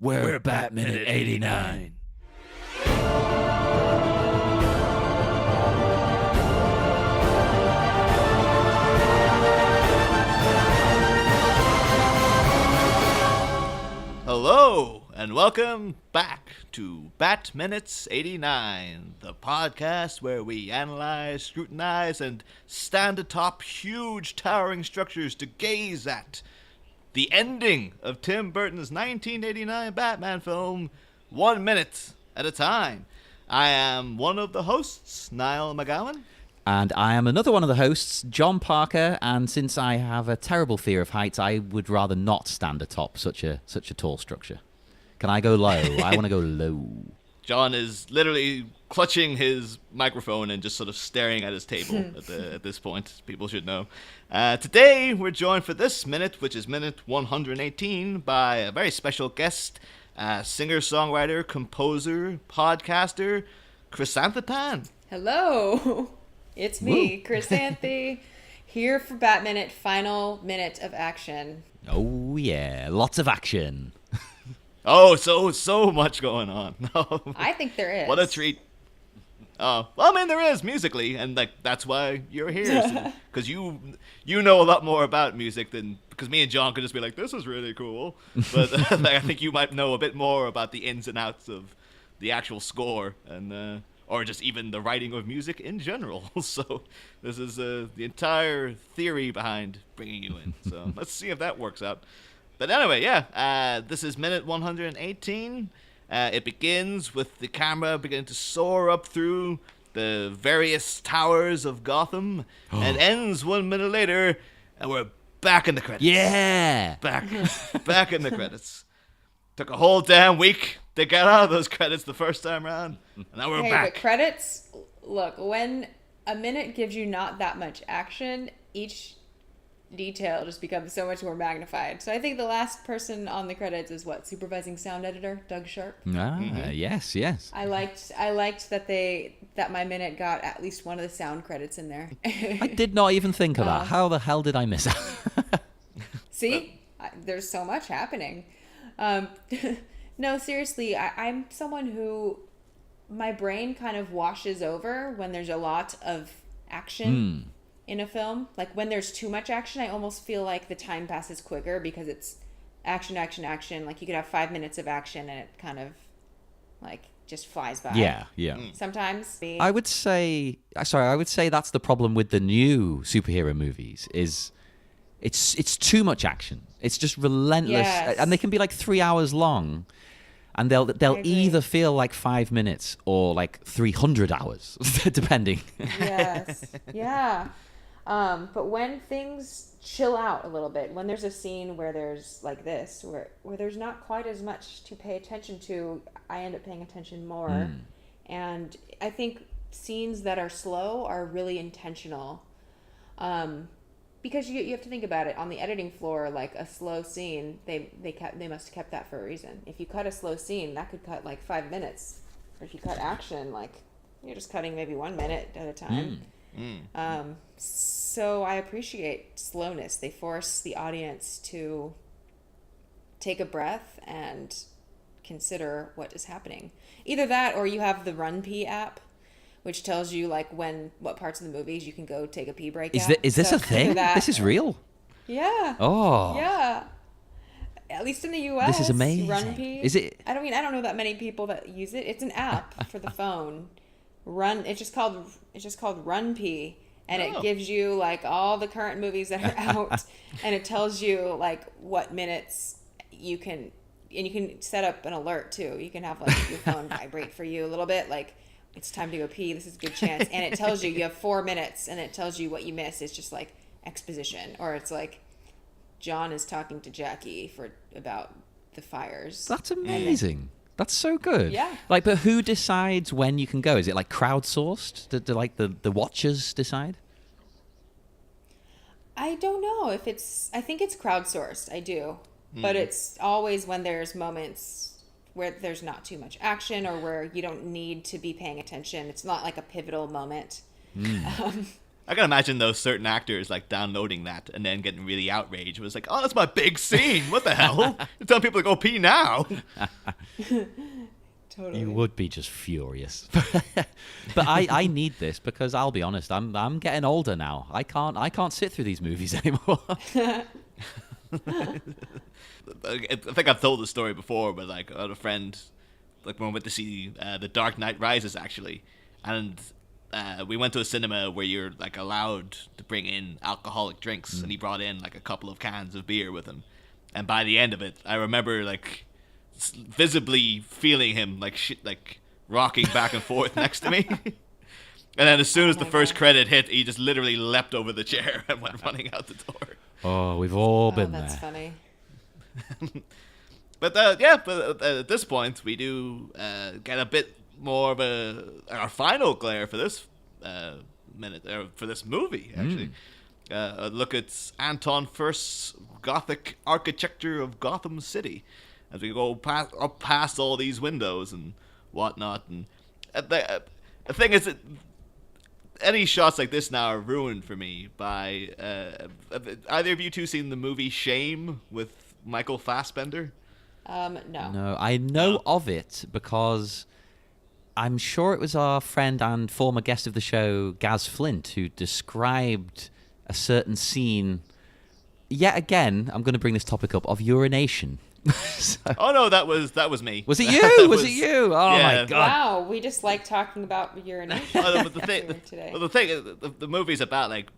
We're Batman at 89. Hello, and welcome back to Bat Minutes 89, the podcast where we analyze, scrutinize, and stand atop huge towering structures to gaze at the ending of Tim Burton's 1989 Batman film, 1 minute at a time. I am one of the hosts, Niall McGowan. And I am another one of the hosts, John Parker, and since I have a terrible fear of heights, I would rather not stand atop such a tall structure. Can I go low? I want to go low. John is literally clutching his microphone and just sort of staring at his table at this point. People should know. Today, we're joined for this minute, which is minute 118, by a very special guest, singer-songwriter, composer, podcaster, Chrysanthe Tan. Hello, it's me, Chrysanthe, here for Bat Minute, final minute of action. Oh yeah, lots of action. Oh, so much going on. I think there is. What a treat. Well, I mean, there is musically, and that's why you're here, because you know a lot more about music than, because me and John could just be like, this is really cool, but I think you might know a bit more about the ins and outs of the actual score, and or just even the writing of music in general. So this is the entire theory behind bringing you in. So let's see if that works out. But anyway, yeah, this is minute 118. It begins with the camera beginning to soar up through the various towers of Gotham, and ends 1 minute later, and we're back in the credits. Yeah! Back in the credits. Took a whole damn week to get out of those credits the first time around, and now we're back. But credits, look, when a minute gives you not that much action, each detail just becomes so much more magnified. So I think the last person on the credits is supervising sound editor Doug Sharp. Yes. I liked that my minute got at least one of the sound credits in there. I did not even think of that. How the hell did I miss it? See, there's so much happening. No, seriously, I'm someone who my brain kind of washes over when there's a lot of action in a film. Like when there's too much action, I almost feel like the time passes quicker because it's action. Like you could have 5 minutes of action and it kind of like just flies by. Yeah. Sometimes. I would say that's the problem with the new superhero movies is it's too much action. It's just relentless, and they can be like 3 hours long, and they'll either feel like 5 minutes or like 300 hours, depending. Yes, yeah. But when things chill out a little bit, when there's a scene where there's like this, where there's not quite as much to pay attention to, I end up paying attention more. And I think scenes that are slow are really intentional. Because you have to think about it on the editing floor, like a slow scene, they must have kept that for a reason. If you cut a slow scene, that could cut like 5 minutes. Or if you cut action, like you're just cutting maybe 1 minute at a time. So I appreciate slowness. They force the audience to take a breath and consider what is happening. Either that, or you have the Run Pee app, which tells you like what parts of the movies you can go take a pee break. Is this a thing? This is real? Yeah. Oh. Yeah. At least in the U.S. This is amazing. Run Pee. Is it? I don't know that many people that use it. It's an app for the phone. It's just called Run Pee, and it gives you like all the current movies that are out, and it tells you like what minutes you can, and you can set up an alert too. You can have like your phone vibrate for you a little bit, like it's time to go pee. This is a good chance, and it tells you have 4 minutes, and it tells you what you miss. It's just like exposition, or it's like John is talking to Jackie about the fires. That's amazing. That's so good. Yeah. Like, but who decides when you can go? Is it like crowdsourced? Do like the watchers decide? I don't know if I think it's crowdsourced. I do. But it's always when there's moments where there's not too much action or where you don't need to be paying attention. It's not like a pivotal moment. I can imagine those certain actors like downloading that and then getting really outraged. It was like, oh, that's my big scene. What the hell? You're telling people to go pee now. Totally. You would be just furious. But I need this because I'll be honest, I'm getting older now. I can't sit through these movies anymore. I think I've told the story before, but like I had a friend, like when we went to see The Dark Knight Rises actually, and we went to a cinema where you're like allowed to bring in alcoholic drinks, and he brought in like a couple of cans of beer with him, and by the end of it, I remember like visibly feeling him like rocking back and forth next to me. And then as soon as the first credit hit, he just literally leapt over the chair and went running out the door. Oh, we've all been there. That's funny. But at this point, we do get a bit more of our final glare for this for this movie, actually. A look at Anton Furst's Gothic architecture of Gotham City as we go up past all these windows and whatnot. And the thing is that any shots like this now are ruined for me by either of you two seen the movie Shame with Michael Fassbender? No. No, I know of it because I'm sure it was our friend and former guest of the show, Gaz Flint, who described a certain scene. Yet again, I'm going to bring this topic up of urination. Oh no, that was me. Was it you? Was it you? Oh yeah. my god! Wow, we just like talking about urination. But the movie's about like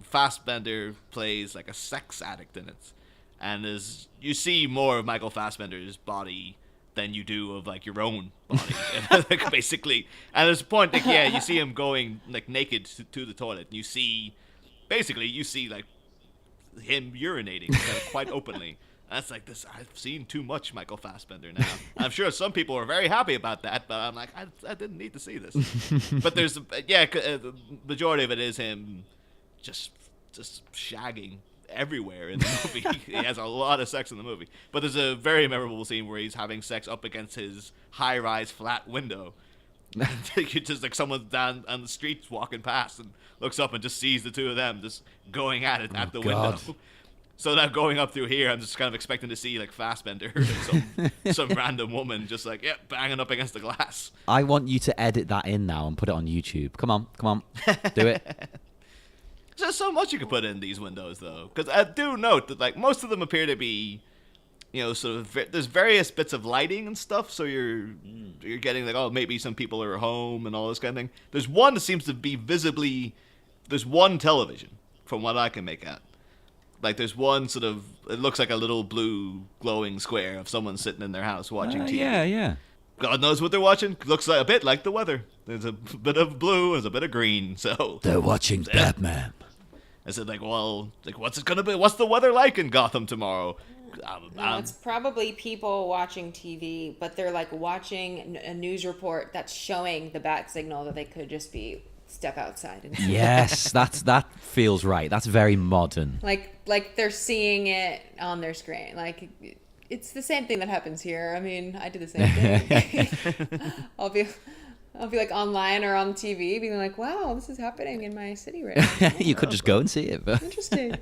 Fassbender plays like a sex addict in it, and as you see more of Michael Fassbender's body than you do of like your own body, like, basically. And there's a point like you see him going like naked to the toilet. And you see like him urinating quite openly. That's like this. I've seen too much Michael Fassbender now. I'm sure some people are very happy about that, but I'm like, I didn't need to see this. But there's, the majority of it is him just shagging everywhere in the movie. He has a lot of sex in the movie. But there's a very memorable scene where he's having sex up against his high-rise flat window. Just like someone's down on the street walking past and looks up and just sees the two of them just going at it at the window. So now going up through here, I'm just kind of expecting to see like Fassbender or some random woman just like banging up against the glass. I want you to edit that in now and put it on YouTube. Come on, do it. There's so much you can put in these windows though, because I do note that like most of them appear to be, sort of there's various bits of lighting and stuff. So you're getting like maybe some people are home and all this kind of thing. There's one that seems to be there's one television from what I can make out. Like, there's one sort of, it looks like a little blue glowing square of someone sitting in their house watching TV. Yeah. God knows what they're watching. Looks like a bit like the weather. There's a bit of blue, there's a bit of green, so. They're watching Batman. I said, what's it going to be? What's the weather like in Gotham tomorrow? It's probably people watching TV, but they're, like, watching a news report that's showing the bat signal that they could just be step outside and see. Yes, that feels right. That's very modern. Like they're seeing it on their screen. Like it's the same thing that happens here. I mean, I do the same thing. I'll be like online or on TV being like, wow, this is happening in my city right now. You could just go and see it. But. Interesting.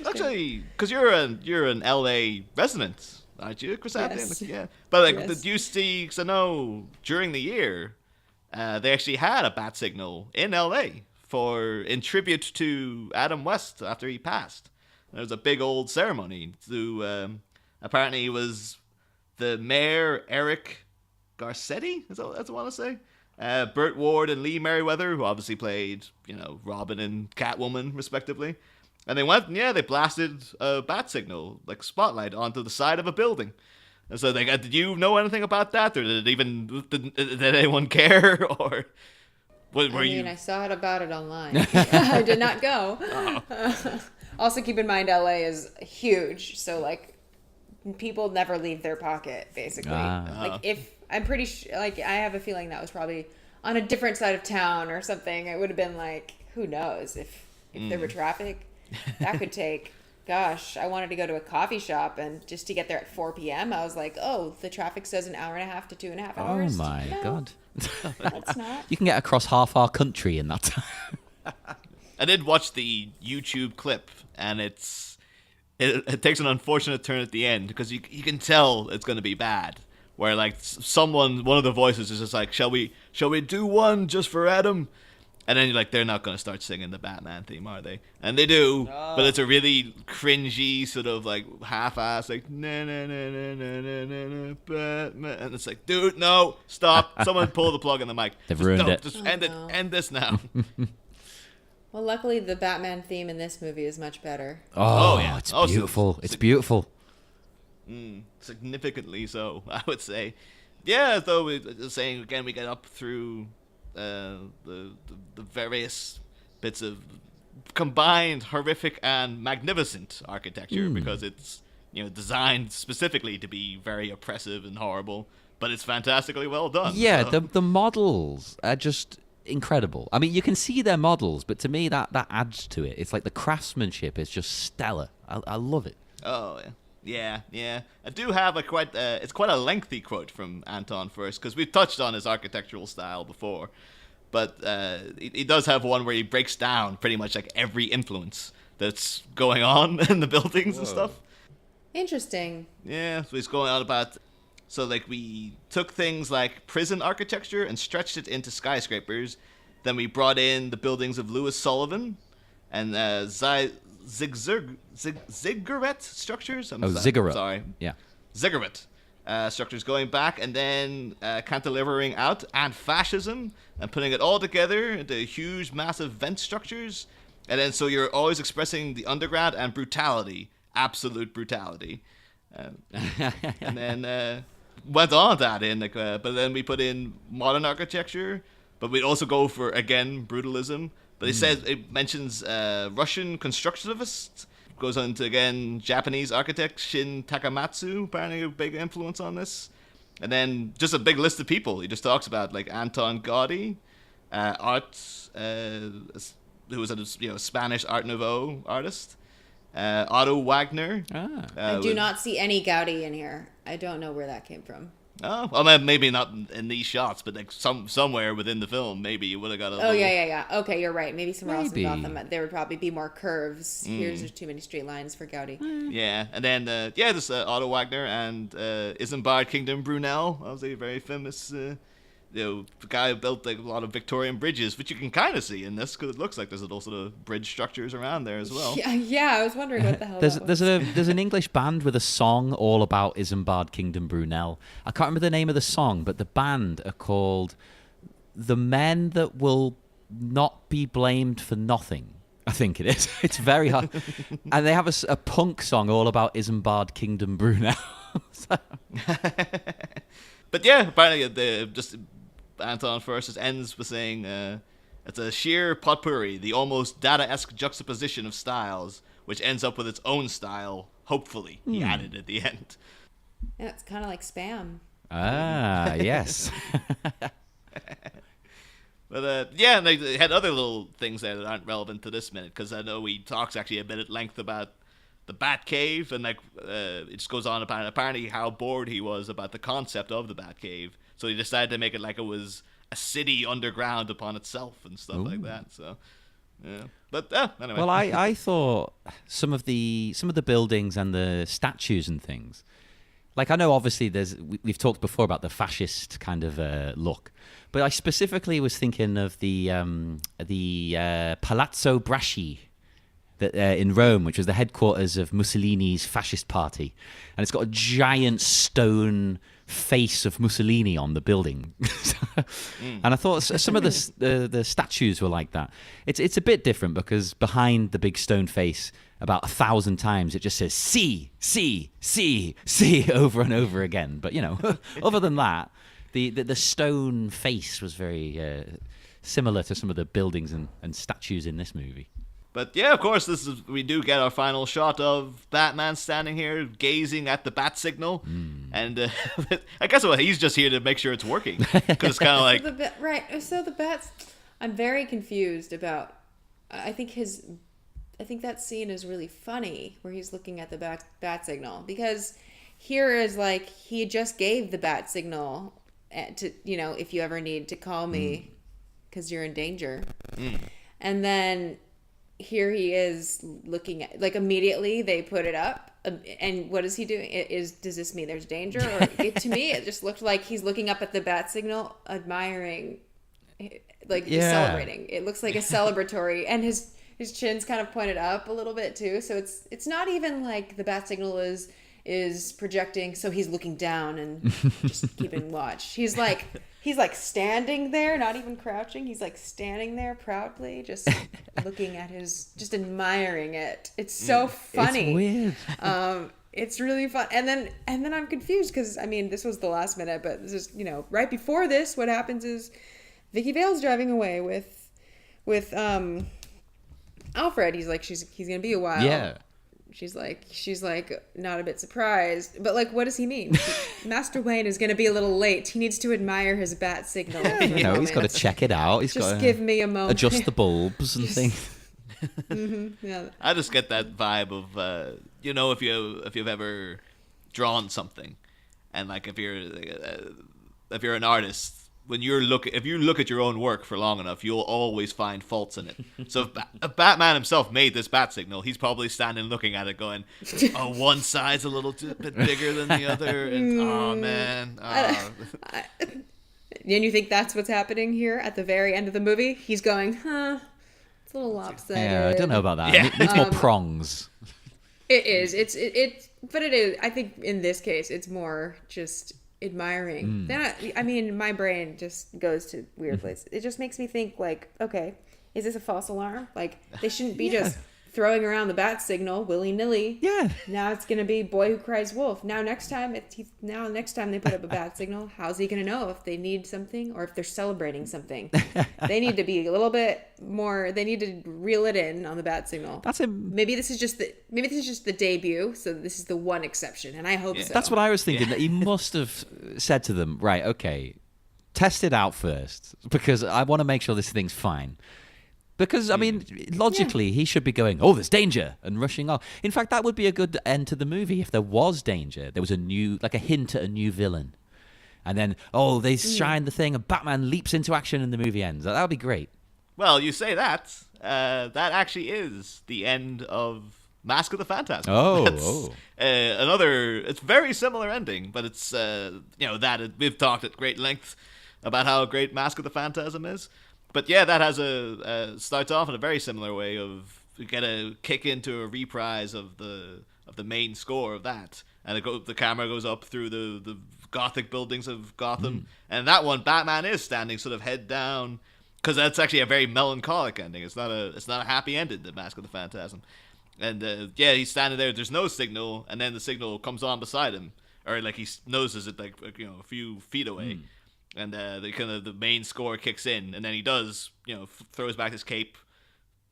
Actually, because you're an LA resident, aren't you, Chrysanthe? Yes. Yeah. But yes. Did you see? Because I know during the year. They actually had a bat signal in L.A. in tribute to Adam West after he passed. There was a big old ceremony. Apparently, it was the mayor, Eric Garcetti, is that what I want to say? Burt Ward and Lee Merriweather, who obviously played, Robin and Catwoman, respectively. And they went and, they blasted a bat signal, like spotlight, onto the side of a building. And so did you know anything about that, or did anyone care, or I saw about it online. I did not go. Oh. Also, keep in mind, LA is huge, so like people never leave their pocket, basically. Like if I'm pretty sure, like I have a feeling that was probably on a different side of town or something. It would have been like, who knows if there were traffic, that could take. Gosh, I wanted to go to a coffee shop, and just to get there at 4 p.m., I was like, oh, the traffic says an hour and a half to 2.5 hours. Oh, my God. That's not. You can get across half our country in that time. I did watch the YouTube clip, and it takes an unfortunate turn at the end because you can tell it's going to be bad. Where like one of the voices is just like, shall we do one just for Adam? And then you're like, they're not going to start singing the Batman theme, are they? And they do, but it's a really cringy sort of like half-assed, like na na na na na na na na Batman, and it's like, dude, no, stop! Someone pull the plug on the mic. They've ruined it. Just end it. End this now. Well, luckily the Batman theme in this movie is much better. Oh yeah, it's beautiful. It's beautiful. Significantly so, I would say. Yeah, though we're saying again, we get up through the various bits of combined horrific and magnificent architecture because it's designed specifically to be very oppressive and horrible, but it's fantastically well done. Yeah, so. the models are just incredible. I mean, you can see their models, but to me that adds to it. It's like the craftsmanship is just stellar. I love it. Oh yeah. I do have it's quite a lengthy quote from Anton first, because we've touched on his architectural style before, but he does have one where he breaks down pretty much like every influence that's going on in the buildings and stuff. Interesting. Yeah, so he's going on about, so like we took things like prison architecture and stretched it into skyscrapers, then we brought in the buildings of Louis Sullivan and ziggurat structures. Ziggurat. Sorry. Yeah. Ziggurat structures going back, and then cantilevering out and fascism and putting it all together into huge, massive vent structures. And then so you're always expressing the underground and brutality, absolute brutality. And then went on that in, but then we put in modern architecture, but we'd also go for, again, brutalism. But it mentions Russian constructivists, goes on to, again, Japanese architect Shin Takamatsu, apparently a big influence on this. And then just a big list of people. He just talks about, like, Anton Gaudi, who was a Spanish Art Nouveau artist, Otto Wagner. I do not see any Gaudi in here. I don't know where that came from. Oh, well, maybe not in these shots, but like somewhere within the film, maybe you would have got a. Oh, yeah. Okay, you're right. Maybe somewhere else in Gotham, there would probably be more curves. Here's there's too many straight lines for Gaudi. Yeah, and then there's Otto Wagner and Isambard Kingdom Brunel. That was a very famous. The guy who built like a lot of Victorian bridges, which you can kind of see in this because it looks like there's little sort of bridge structures around there as well. Yeah, I was wondering what the hell that was. There's an English band with a song all about Isambard Kingdom Brunel. I can't remember the name of the song, but the band are called The Men That Will Not Be Blamed for Nothing. I think it is. It's very hard. And they have a punk song all about Isambard Kingdom Brunel. But yeah, apparently Anton first just ends with saying it's a sheer potpourri, the almost Dada-esque juxtaposition of styles, which ends up with its own style, hopefully, he added at the end. Yeah, it's kind of like Spam. Ah, yes. But and they had other little things there that aren't relevant to this minute, because I know he talks actually a bit at length about the Batcave, and it just goes on about apparently how bored he was about the concept of the Batcave, so he decided to make it like it was a city underground upon itself and stuff like that. So, yeah. But anyway. Well, I thought some of the buildings and the statues and things, like I know obviously we've talked before about the fascist kind of look, but I specifically was thinking of the Palazzo Braschi. In Rome, which was the headquarters of Mussolini's fascist party, and it's got a giant stone face of Mussolini on the building. And I thought some of the statues were like that. It's a bit different because behind the big stone face, about 1,000 times, it just says "see, see, see, see" over and over again. But other than that, the stone face was very similar to some of the buildings and statues in this movie. But yeah, of course, we do get our final shot of Batman standing here, gazing at the bat signal, and I guess he's just here to make sure it's working, because it's kind of like So the bats, I'm very confused about. I think that scene is really funny where he's looking at the bat signal, because here is like he just gave the bat signal to if you ever need to call me because you're in danger, and then here he is looking at, like, immediately they put it up. And what is he doing? Does this mean there's danger? Or to me, it just looked like he's looking up at the bat signal, admiring, like celebrating. It looks like a celebratory, and his chin's kind of pointed up a little bit too. So it's not even like the bat signal is projecting. So he's looking down and just keeping watch. He's like standing there, not even crouching. He's like standing there proudly, just looking at just admiring it. It's so funny. It's weird. It's really fun. And then I'm confused because, I mean, this was the last minute, but this is, right before this, what happens is Vicky Vale's driving away with Alfred. He's like, he's going to be a while. Yeah. She's like not a bit surprised, but like, what does he mean? Master Wayne is going to be a little late. He needs to admire his bat signal. He's got to check it out. He's got to give me a moment. Adjust the bulbs and things. Mm-hmm, yeah. I just get that vibe of if you've ever drawn something, and like if you're an artist, if you look at your own work for long enough, you'll always find faults in it. So if Batman himself made this bat signal, he's probably standing looking at it going, oh, one side's a little bit bigger than the other, and oh man. And you think that's what's happening here at the very end of the movie? He's going, it's a little lopsided. Yeah, I don't know about that. Yeah. It needs more prongs. It is. But it is. I think in this case, it's more just admiring. Then I mean, my brain just goes to weird places. It just makes me think, like, okay, is this a false alarm? Like, they shouldn't be just throwing around the bat signal willy-nilly. Yeah. Now it's gonna be Boy Who Cries Wolf. Now next time they put up a bat signal, how's he gonna know if they need something or if they're celebrating something? They need to be a little bit more. They need to reel it in on the bat signal. Maybe this is just the debut. So this is the one exception, and I hope so. That's what I was thinking. That he must have said to them, right? Okay, test it out first because I want to make sure this thing's fine. Because, I mean, logically, he should be going, oh, there's danger, and rushing off. In fact, that would be a good end to the movie if there was danger. There was a hint at a new villain. And then, they shine the thing, and Batman leaps into action, and the movie ends. That would be great. Well, you say that. That actually is the end of Mask of the Phantasm. It's very similar ending, but it's, we've talked at great length about how great Mask of the Phantasm is. But yeah, that has starts off in a very similar way of you get a kick into a reprise of the main score of that, and the camera goes up through the gothic buildings of Gotham, and that one Batman is standing sort of head down because that's actually a very melancholic ending. It's not a happy ending, the Mask of the Phantasm, and he's standing there. There's no signal, and then the signal comes on beside him, or like he noses it like a few feet away. And the main score kicks in, and then he does, throws back his cape,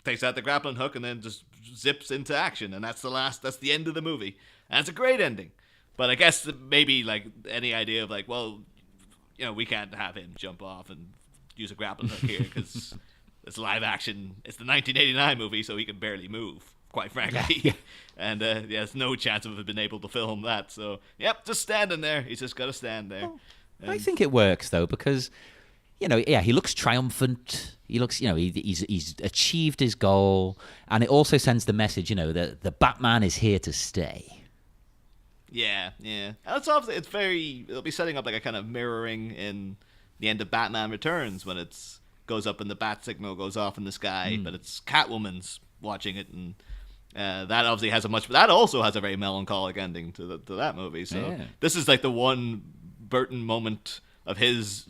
takes out the grappling hook, and then just zips into action, and that's the end of the movie. And it's a great ending. But I guess maybe like any idea of like, well, we can't have him jump off and use a grappling hook here because it's live action. It's the 1989 movie, so he can barely move, quite frankly. Yeah. And there's no chance of him being able to film that. So, just standing there. He's just got to stand there. I think it works though because, he looks triumphant. He looks, he's achieved his goal, and it also sends the message, that the Batman is here to stay. Yeah. And it'll be setting up like a kind of mirroring in the end of Batman Returns when it goes up and the bat signal goes off in the sky, but it's Catwoman's watching it, and that obviously that also has a very melancholic ending to that movie. So this is like the one Burton moment of his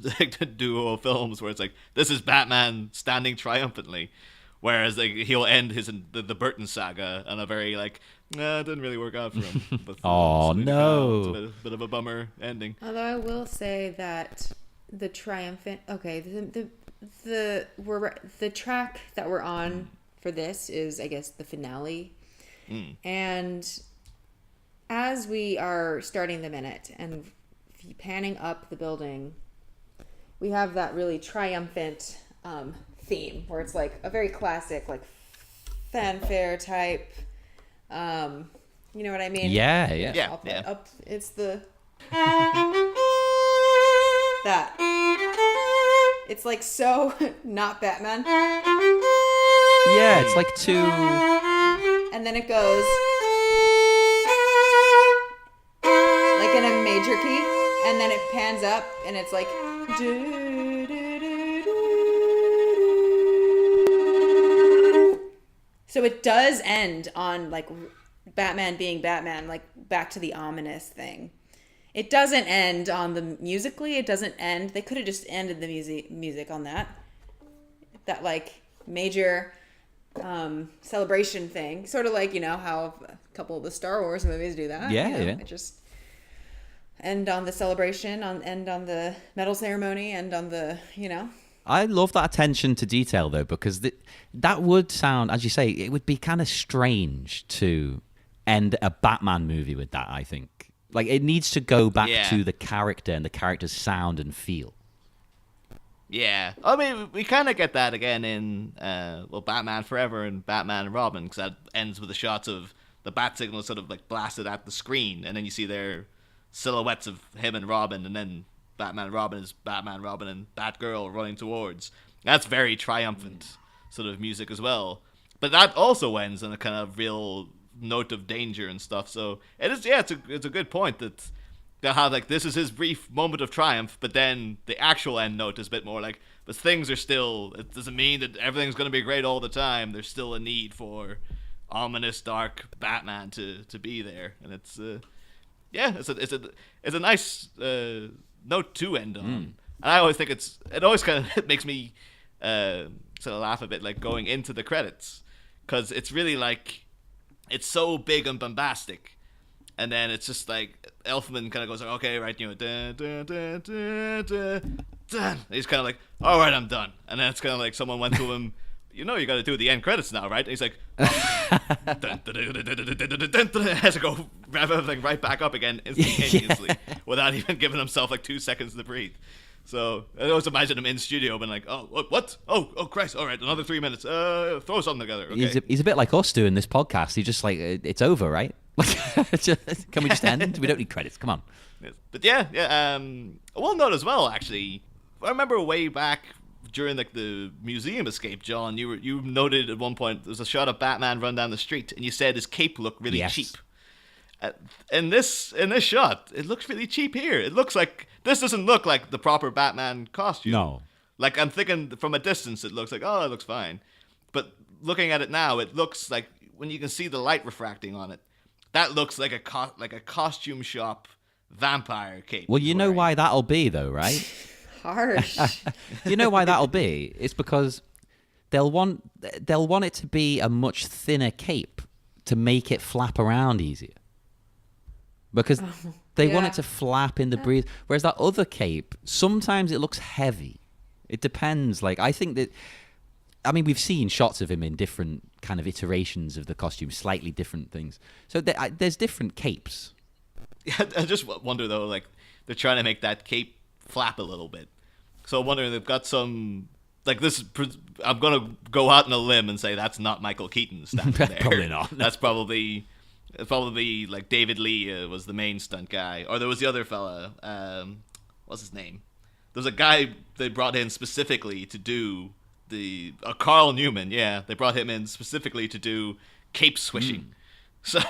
duo films where it's like, this is Batman standing triumphantly, whereas like he'll end the Burton saga on a very like, it didn't really work out for him. But, no, it's a bit of a bummer ending. Although I will say that the Triumphant, the track that we're on for this is, I guess, the finale, and as we are starting the minute and panning up the building, we have that really triumphant theme where it's like a very classic like fanfare type, you know what I mean? Yeah. Up, it's the that it's like so not Batman. Yeah, it's like two. And then it goes like in a major key, and then it pans up, and it's like. So it does end on like Batman being Batman, like back to the ominous thing. It doesn't end on the musically. It doesn't end. They could have just ended the music on that like major celebration thing, sort of like, you know, how a couple of the Star Wars movies do that. Yeah, you know? yeah. It just end on the celebration, end on the medal ceremony, end on the, you know. I love that attention to detail, though, because that would sound, as you say, it would be kind of strange to end a Batman movie with that, I think. Like, it needs to go back to the character and the character's sound and feel. Yeah. I mean, we kind of get that again in, Batman Forever and Batman and Robin, because that ends with the shots of the bat signal sort of, like, blasted at the screen, and then you see their silhouettes of him and Robin, and then Batman and Robin is Batman, Robin, and Batgirl running towards. That's very triumphant sort of music as well. But that also ends on a kind of real note of danger and stuff. So it is, yeah, it's a good point that they'll have like this is his brief moment of triumph, but then the actual end note is a bit more like, but things are still. It doesn't mean that everything's going to be great all the time. There's still a need for ominous, dark Batman to be there, and it's it's a nice note to end on. And I always think it always kind of makes me sort of laugh a bit, like going into the credits, because it's really like it's so big and bombastic, and then it's just like Elfman kind of goes, okay, right, you know, dun, dun, dun, dun, dun, dun. He's kind of like, all right, I'm done, and then it's kind of like someone went to him. You know, you got to do the end credits now, right? And he's like, has to go rev everything right back up again instantaneously without even giving himself like 2 seconds to breathe. So I always imagine him in studio being like, oh, what? Oh, Christ. All right, another 3 minutes. Throw something together. Okay. He's a bit like us doing this podcast. He's just like, it's over, right? Can we just end? We don't need credits. Come on. But yeah. I will note as well, actually, I remember way back during like the museum escape, John, you noted at one point there's a shot of Batman run down the street, and you said his cape looked really cheap. In this shot, it looks really cheap here. It looks like this doesn't look like the proper Batman costume. No, like I'm thinking from a distance, it looks like it looks fine, but looking at it now, it looks like when you can see the light refracting on it, that looks like a costume shop vampire cape. Well, you know why that'll be though, right? Harsh. You know why that'll be? It's because they'll want it to be a much thinner cape to make it flap around easier. Because they want it to flap in the breeze. Whereas that other cape, sometimes it looks heavy. It depends. Like, I think that, I mean, we've seen shots of him in different kind of iterations of the costume, slightly different things. So there's different capes. Yeah, I just wonder though, like they're trying to make that cape flap a little bit. So I'm wondering, they've got some, like this, I'm going to go out on a limb and say that's not Michael Keaton standing there. Probably not. No. That's probably like David Lee was the main stunt guy. Or there was the other fella, what's his name? There's a guy they brought in specifically to do Carl Newman, yeah. They brought him in specifically to do cape swishing. So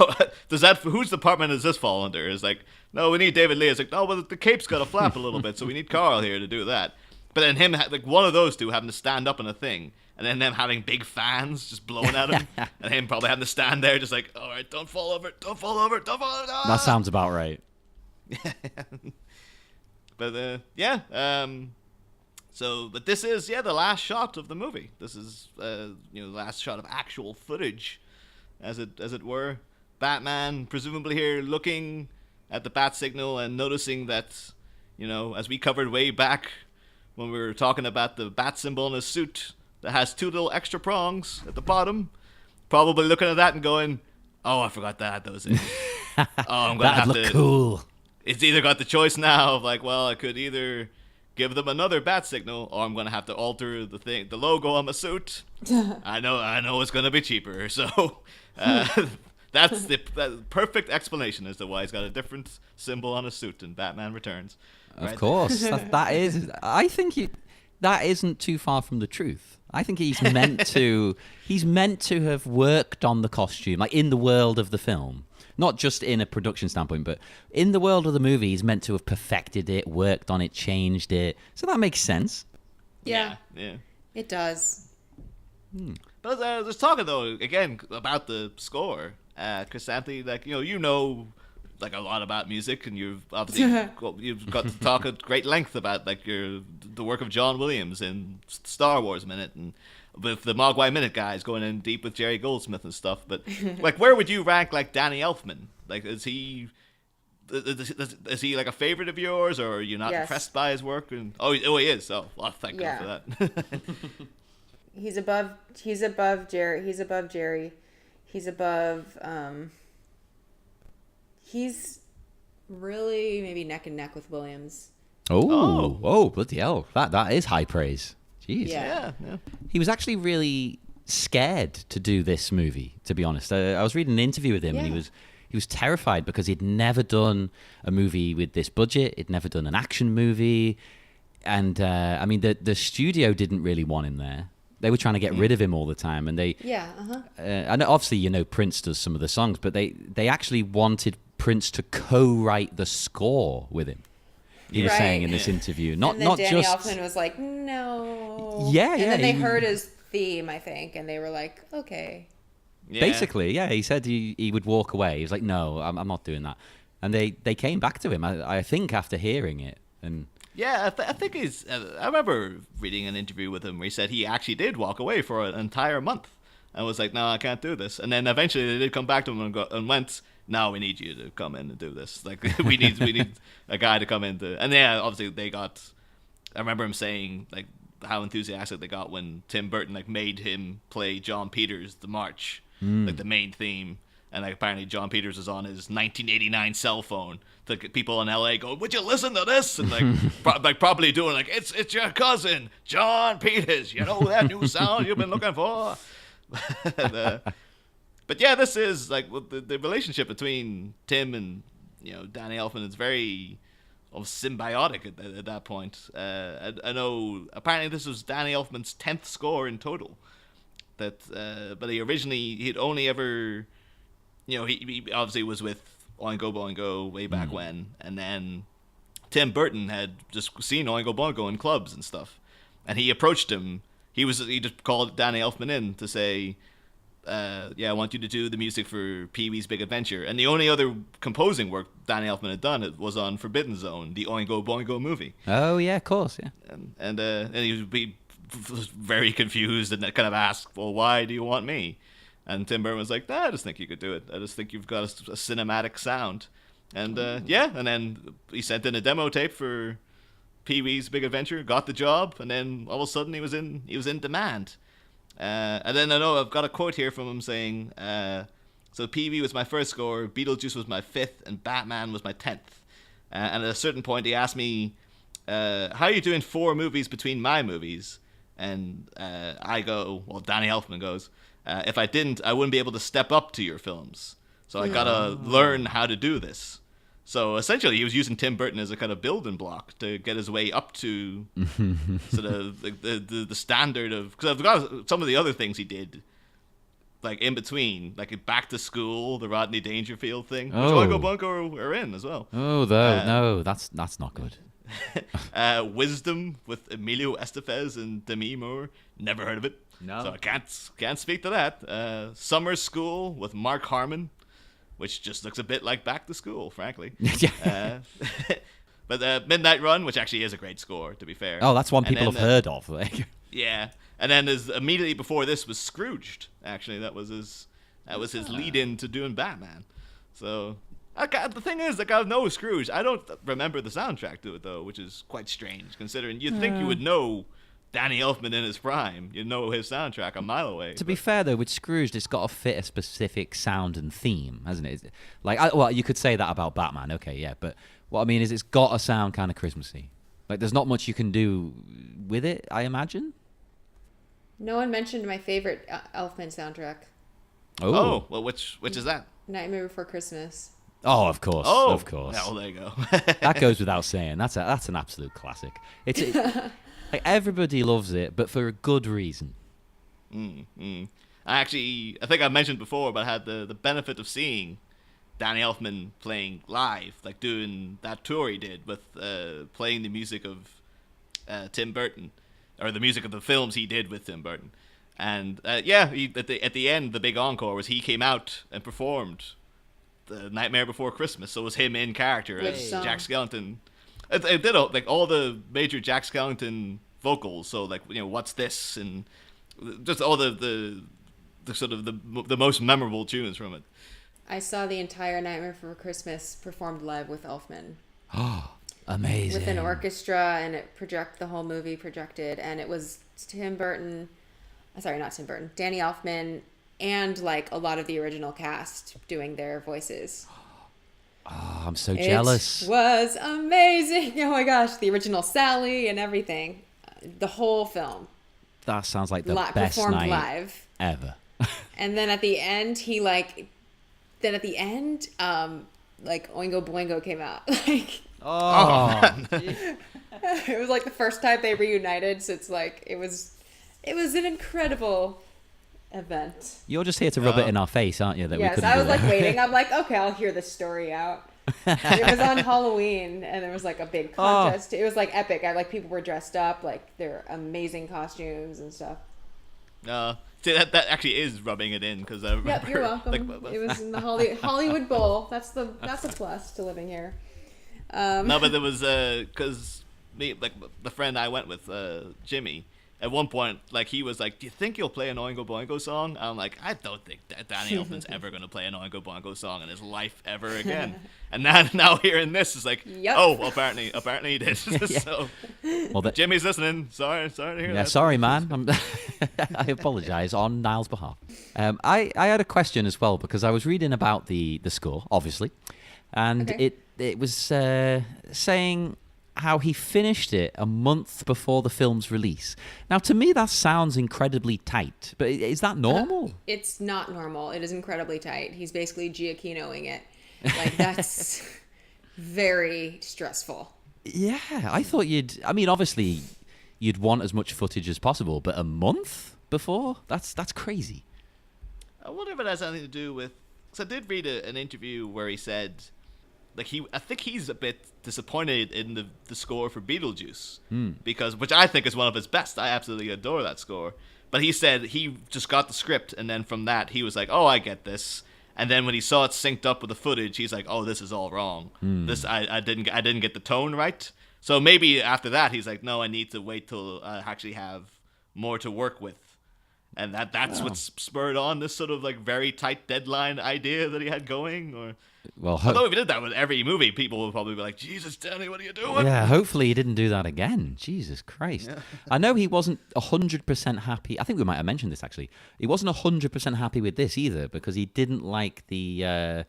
whose department does this fall under? It's like, no, we need David Lee. It's like, no, but the cape's got to flap a little bit, so we need Carl here to do that. But then him, like one of those two having to stand up in a thing, and then them having big fans just blowing at him, and him probably having to stand there just like, all right, don't fall over, don't fall over, don't fall over. Ah! That sounds about right. But but this is the last shot of the movie. This is the last shot of actual footage, as it were. Batman presumably here looking at the bat signal and noticing that, as we covered way back when we were talking about the bat symbol in his suit that has two little extra prongs at the bottom, probably looking at that and going, oh, I forgot that was it. Oh, I'm gonna have to look cool. It's either got the choice now of like, well, I could either give them another bat signal, or I'm gonna have to alter the logo on my suit. I know it's gonna be cheaper. So that's the perfect explanation as to why he's got a different symbol on his suit in Batman Returns. Of course, that is. I think that isn't too far from the truth. I think he's meant to have worked on the costume, like in the world of the film. Not just in a production standpoint, but in the world of the movie, he's meant to have perfected it, worked on it, changed it. So that makes sense. Yeah. Yeah. It does. But there's talking, though, again, about the score. Chrysanthe, like, you know, like, a lot about music, and you've obviously you've got to talk at great length about, like, the work of John Williams in Star Wars Minute, and with the Mogwai Minute guys going in deep with Jerry Goldsmith and stuff. But like, where would you rank like Danny Elfman? Like, is he like a favorite of yours, or are you not impressed by his work? And he is. Oh, well, thank God for that. He's above Jerry. He's above Jerry. He's above. He's really maybe neck and neck with Williams. Oh, bloody hell! That is high praise. Jeez. Yeah. He was actually really scared to do this movie, to be honest. I was reading an interview with him, and he was terrified because he'd never done a movie with this budget. He'd never done an action movie. And, I mean, the studio didn't really want him there. They were trying to get rid of him all the time. And they... Yeah, and obviously, Prince does some of the songs, but they actually wanted Prince to co-write the score with him. He was saying in this interview, not Danny just. Elfman was like, no. Yeah. And then they heard his theme, I think, and they were like, okay. Yeah. Basically, he said he would walk away. He was like, no, I'm not doing that. And they came back to him, I think, after hearing it. And yeah, I think he's. I remember reading an interview with him where he said he actually did walk away for an entire month and was like, no, I can't do this. And then eventually they did come back to him and went, no, we need you to come in and do this. Like, we need a guy to come in to. And yeah, obviously they got. I remember him saying like how enthusiastic they got when Tim Burton like made him play John Peters' The March, like the main theme. And like apparently John Peters was on his 1989 cell phone to get people in LA going, would you listen to this? And like probably doing like, it's your cousin John Peters. You know that new sound you've been looking for. But yeah, this is like the relationship between Tim and Danny Elfman is very symbiotic at that point. I know apparently this was Danny Elfman's 10th score in total. But he'd only ever, he obviously was with Oingo Boingo way back when, and then Tim Burton had just seen Oingo Boingo in clubs and stuff, and he approached him. He just called Danny Elfman in to say, I want you to do the music for Pee-wee's Big Adventure. And the only other composing work Danny Elfman had done was on Forbidden Zone, the Oingo Boingo movie. Oh yeah, of course, yeah. And he would be very confused and kind of asked, well, why do you want me? And Tim Burton was like, I just think you could do it. I just think you've got a cinematic sound. And and then he sent in a demo tape for Pee-wee's Big Adventure, got the job, and then all of a sudden he was in demand. And then I know I've got a quote here from him saying, so Pee-wee was my first score, Beetlejuice was my 5th, and Batman was my 10th. And at a certain point he asked me, how are you doing 4 movies between my movies? And I go, well, Danny Elfman goes, if I didn't, I wouldn't be able to step up to your films. So I gotta learn how to do this. So essentially, he was using Tim Burton as a kind of building block to get his way up to sort of the standard of. Because I've got some of the other things he did, like in between, like Back to School, the Rodney Dangerfield thing, which Oingo Boingo are in as well. Oh, no, that's not good. Wisdom with Emilio Estevez and Demi Moore. Never heard of it. No. So I can't speak to that. Summer School with Mark Harmon, which just looks a bit like Back to School, frankly. But Midnight Run, which actually is a great score, to be fair. Oh, that's one people have heard of. Like. Yeah, and then immediately before this was Scrooged. Actually, that was his lead-in to doing Batman. So the thing is, like, I know Scrooge. I don't remember the soundtrack to it though, which is quite strange, considering you'd think you would know Danny Elfman in his prime. You know his soundtrack a mile away. To be fair, though, with Scrooge, it's got to fit a specific sound and theme, hasn't it? Like, you could say that about Batman, okay, yeah. But what I mean is it's got to sound kind of Christmassy. Like, there's not much you can do with it, I imagine. No one mentioned my favorite Elfman soundtrack. Oh, well, which is that? Nightmare Before Christmas. Oh, of course. Oh, of course. Well, there you go. That goes without saying. That's an absolute classic. Like everybody loves it, but for a good reason. I think I mentioned before, but I had the benefit of seeing Danny Elfman playing live, like doing that tour he did with playing the music of Tim Burton, or the music of the films he did with Tim Burton. And at the end, the big encore was he came out and performed The Nightmare Before Christmas. So it was him in character as Jack Skellington. It did like all the major Jack Skellington vocals. So like, you know, What's This, and just all the sort of the most memorable tunes from it. I saw the entire Nightmare Before Christmas performed live with Elfman. Oh, amazing. With an orchestra, and the whole movie projected, and it was Tim Burton, sorry, not Tim Burton, Danny Elfman, and like a lot of the original cast doing their voices. Oh, I'm so jealous. It was amazing. Oh my gosh, the original Sally and everything. The whole film. That sounds like the best performed night live. Ever. And then at the end, like Oingo Boingo came out. Like, it was like the first time they reunited, so it's like it was an incredible event. You're just here to rub it in our face, aren't you? That yes, we I was like waiting. I'm like, okay, I'll hear this story out. It was on Halloween, and there was like a big contest. It was like epic. People were dressed up, like their amazing costumes and stuff. See, that actually is rubbing it in, because I remember. Yep, you're welcome. It was in the Hollywood Bowl. That's a plus to living here. No, but there was because me, like the friend I went with, Jimmy. At one point, like he was like, "Do you think you'll play an Oingo Boingo song?" I'm like, "I don't think that Danny Elfman's ever gonna play an Oingo Boingo song in his life ever again." And now hearing this is like, yep. Oh, apparently he did. So, well, Jimmy's listening. Sorry to hear that. Yeah, sorry, man. I apologise on Niall's behalf. I had a question as well, because I was reading about the score, obviously, and it was saying how he finished it a month before the film's release. Now, to me, that sounds incredibly tight, but is that normal? It's not normal. It is incredibly tight. He's basically Giacchinoing it. Like, that's very stressful. Yeah, I thought obviously you'd want as much footage as possible, but a month before? That's crazy. I wonder if it has anything to do with... So I did read an interview where he said... Like I think he's a bit disappointed in the score for Beetlejuice, because, which I think is one of his best. I absolutely adore that score. But he said he just got the script, and then from that he was like, "Oh, I get this." And then when he saw it synced up with the footage, he's like, "Oh, this is all wrong. This I didn't get the tone right." So maybe after that he's like, "No, I need to wait till I actually have more to work with." And that's what's spurred on this sort of like very tight deadline idea that he had going. Or although if he did that with every movie, people would probably be like, "Jesus, Danny, what are you doing?" Yeah, hopefully he didn't do that again. Jesus Christ. Yeah. I know he wasn't 100% happy. I think we might have mentioned this, actually. He wasn't 100% happy with this either, because he didn't like the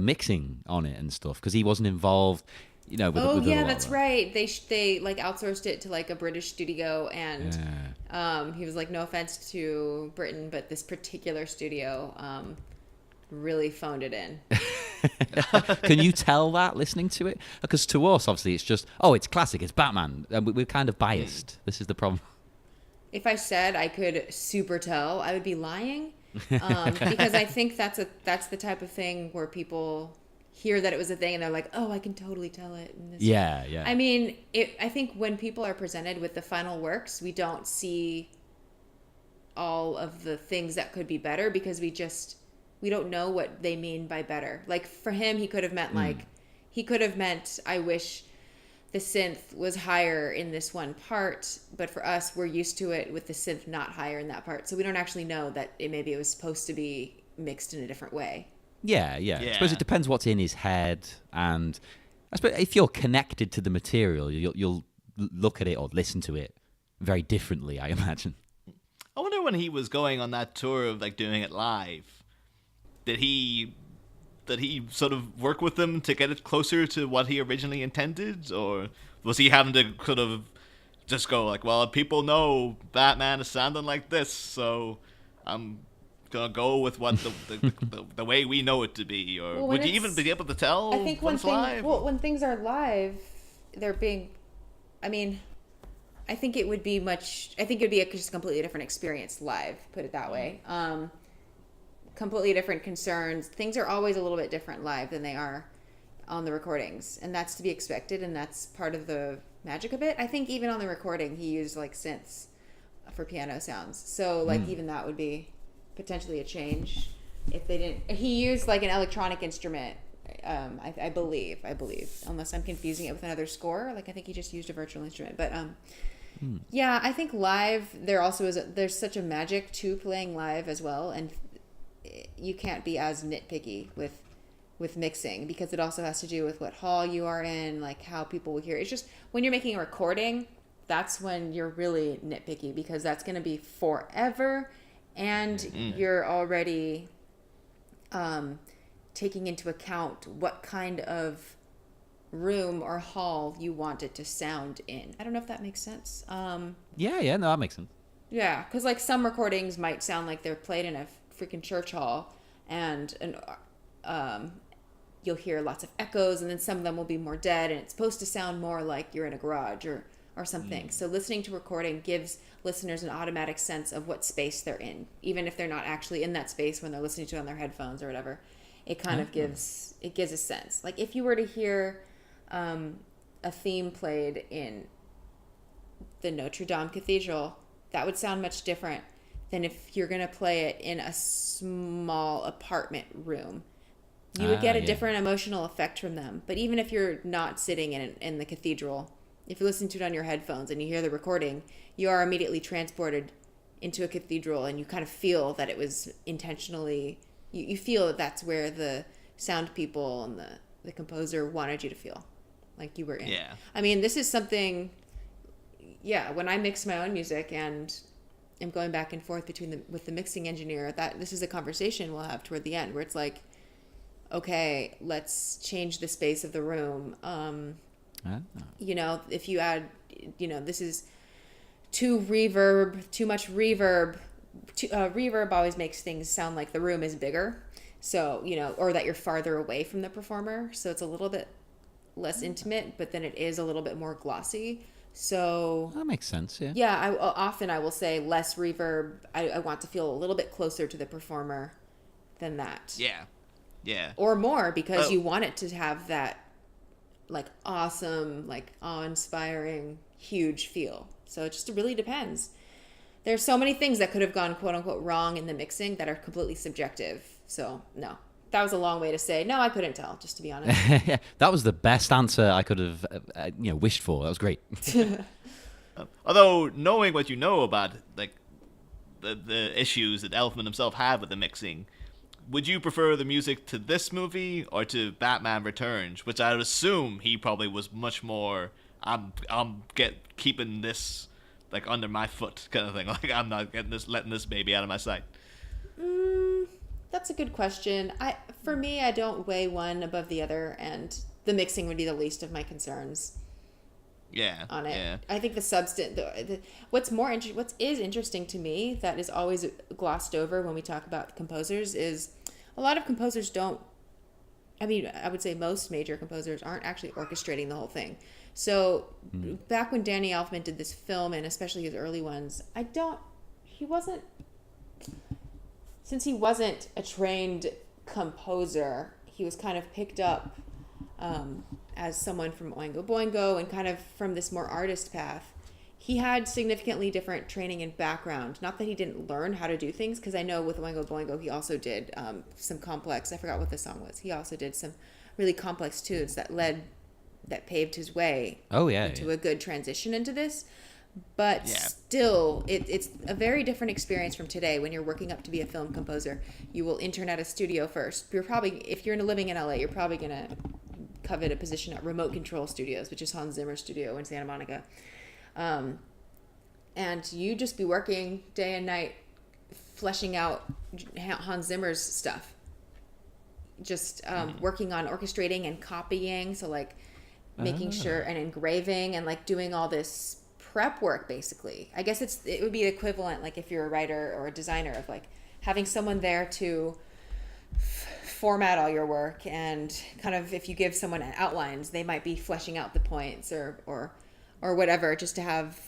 mixing on it and stuff, because he wasn't involved. With that's right. They like outsourced it to like a British studio, and he was like, no offense to Britain, but this particular studio really phoned it in. Can you tell that listening to it? Because to us, obviously, it's just, it's classic, it's Batman, and we're kind of biased. This is the problem. If I said I could super tell, I would be lying, because I think that's the type of thing where people hear that it was a thing and they're like, "Oh, I can totally tell it." Yeah. I mean, I think when people are presented with the final works, we don't see all of the things that could be better, because we don't know what they mean by better. Like for him, he could have meant I wish the synth was higher in this one part, but for us, we're used to it with the synth not higher in that part. So we don't actually know that maybe it was supposed to be mixed in a different way. Yeah. I suppose it depends what's in his head, and I suppose if you're connected to the material, you'll look at it or listen to it very differently, I imagine. I wonder when he was going on that tour of like doing it live, did he sort of work with them to get it closer to what he originally intended, or was he having to sort of just go like, "Well, people know Batman is sounding like this, so I'm gonna go with what the way we know it to be," or would you even be able to tell? I think when things are live, they're being. I mean, I think it would be just a completely different experience live, put it that way. Completely different concerns. Things are always a little bit different live than they are on the recordings, and that's to be expected, and that's part of the magic of it. I think even on the recording he used like synths for piano sounds, so like even that would be potentially a change if they didn't. He used like an electronic instrument, I believe, unless I'm confusing it with another score. Like I think he just used a virtual instrument, but yeah, I think live there's such a magic to playing live as well, and you can't be as nitpicky with mixing, because it also has to do with what hall you are in, like how people will hear. It's just when you're making a recording, that's when you're really nitpicky, because that's going to be forever, and you're already taking into account what kind of room or hall you want it to sound in. I don't know if that makes sense. Yeah, no, that makes sense. Yeah, because like some recordings might sound like they're played in a freaking church hall, and you'll hear lots of echoes, and then some of them will be more dead, and it's supposed to sound more like you're in a garage or something. So listening to recording gives listeners an automatic sense of what space they're in, even if they're not actually in that space when they're listening to it on their headphones or whatever. It kind of gives a sense. Like if you were to hear a theme played in the Notre Dame Cathedral, that would sound much different than if you're going to play it in a small apartment room. You would get a different emotional effect from them. But even if you're not sitting in the cathedral, if you listen to it on your headphones and you hear the recording, you are immediately transported into a cathedral, and you kind of feel that it was intentionally, you feel that that's where the sound people and the composer wanted you to feel like you were in. Yeah. I mean, this is something, when I mix my own music and I'm going back and forth with the mixing engineer, that this is a conversation we'll have toward the end where it's like, okay, let's change the space of the room. If you add, this is too much reverb. Reverb always makes things sound like the room is bigger. So, or that you're farther away from the performer. So it's a little bit less intimate, but then it is a little bit more glossy. So that makes sense. Yeah. Yeah. I will say less reverb. I want to feel a little bit closer to the performer than that. Yeah. Yeah. Or more, because you want it to have that like awesome, like awe-inspiring, huge feel. So it just really depends. There's so many things that could have gone quote unquote wrong in the mixing that are completely subjective. So no, that was a long way to say, no, I couldn't tell, just to be honest. Yeah, that was the best answer I could have wished for. That was great. Although knowing what you know about like the issues that Elfman himself had with the mixing, would you prefer the music to this movie or to Batman Returns, which I would assume he probably was much more I'm keeping this like under my foot kind of thing. Like I'm not letting this baby out of my sight. That's a good question. For me, I don't weigh one above the other, and the mixing would be the least of my concerns. Yeah. On it. Yeah. I think the substance. What is interesting to me that is always glossed over when we talk about composers is a lot of composers don't. I mean, I would say most major composers aren't actually orchestrating the whole thing. So back when Danny Elfman did this film, and especially his early ones, since he wasn't a trained composer, he was kind of picked up as someone from Oingo Boingo and kind of from this more artist path. He had significantly different training and background. Not that he didn't learn how to do things, because I know with Oingo Boingo he also did some complex, I forgot what the song was. He also did some really complex tunes that paved his way into a good transition into this. But still, it's a very different experience from today when you're working up to be a film composer. You will intern at a studio first. If you're living in LA, you're probably going to covet a position at Remote Control Studios, which is Hans Zimmer's studio in Santa Monica. And you just be working day and night, fleshing out Hans Zimmer's stuff. Just working on orchestrating and copying. So like making sure and engraving and like doing all this prep work, basically. I guess it would be equivalent, like if you're a writer or a designer, of like having someone there to format all your work, and kind of if you give someone outlines, they might be fleshing out the points or whatever, just to have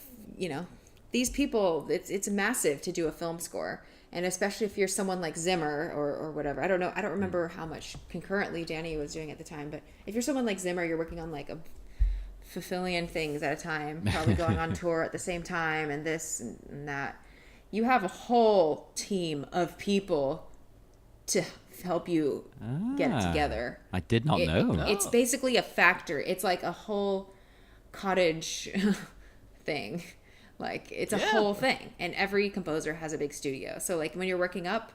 these people, it's massive to do a film score. And especially if you're someone like Zimmer or whatever. I don't know. I don't remember how much concurrently Danny was doing at the time. But if you're someone like Zimmer, you're working on like a fulfilling things at a time, probably going on tour at the same time and this and that. You have a whole team of people to help you get it together. I did not know. It's basically a factory. It's like a whole cottage thing. Like, it's a whole thing. And every composer has a big studio. So, like, when you're working up,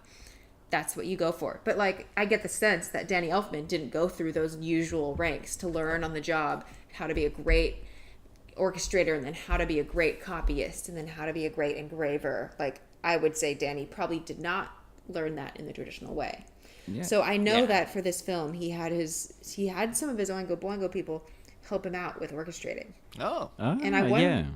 that's what you go for. But, like, I get the sense that Danny Elfman didn't go through those usual ranks to learn on the job how to be a great orchestrator and then how to be a great copyist and then how to be a great engraver. Like, I would say Danny probably did not learn that in the traditional way. Yeah. So I know that for this film, he had some of his Oingo Boingo people help him out with orchestrating. And I wonder...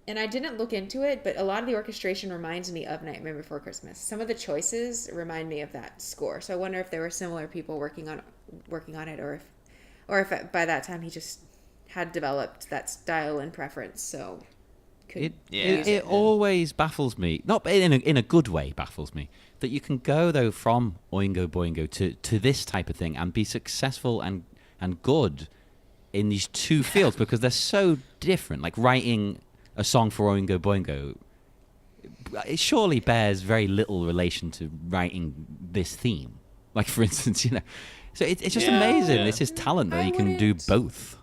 And I didn't look into it, but a lot of the orchestration reminds me of Nightmare Before Christmas. Some of the choices remind me of that score. So I wonder if there were similar people working on it, or if by that time he just had developed that style and preference. So it always baffles me, not in a good way, baffles me that you can go though from Oingo Boingo to this type of thing and be successful and good in these two fields because they're so different. Like writing a song for Oingo Boingo, it surely bears very little relation to writing this theme. Like, for instance, So it's just amazing. It's his talent that he can do both.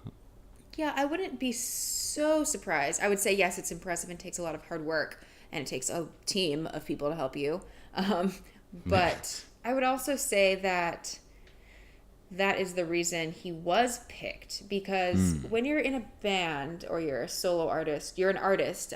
Yeah, I wouldn't be so surprised. I would say, yes, it's impressive and takes a lot of hard work, and it takes a team of people to help you. But I would also say that is the reason he was picked, because when you're in a band or you're a solo artist, you're an artist.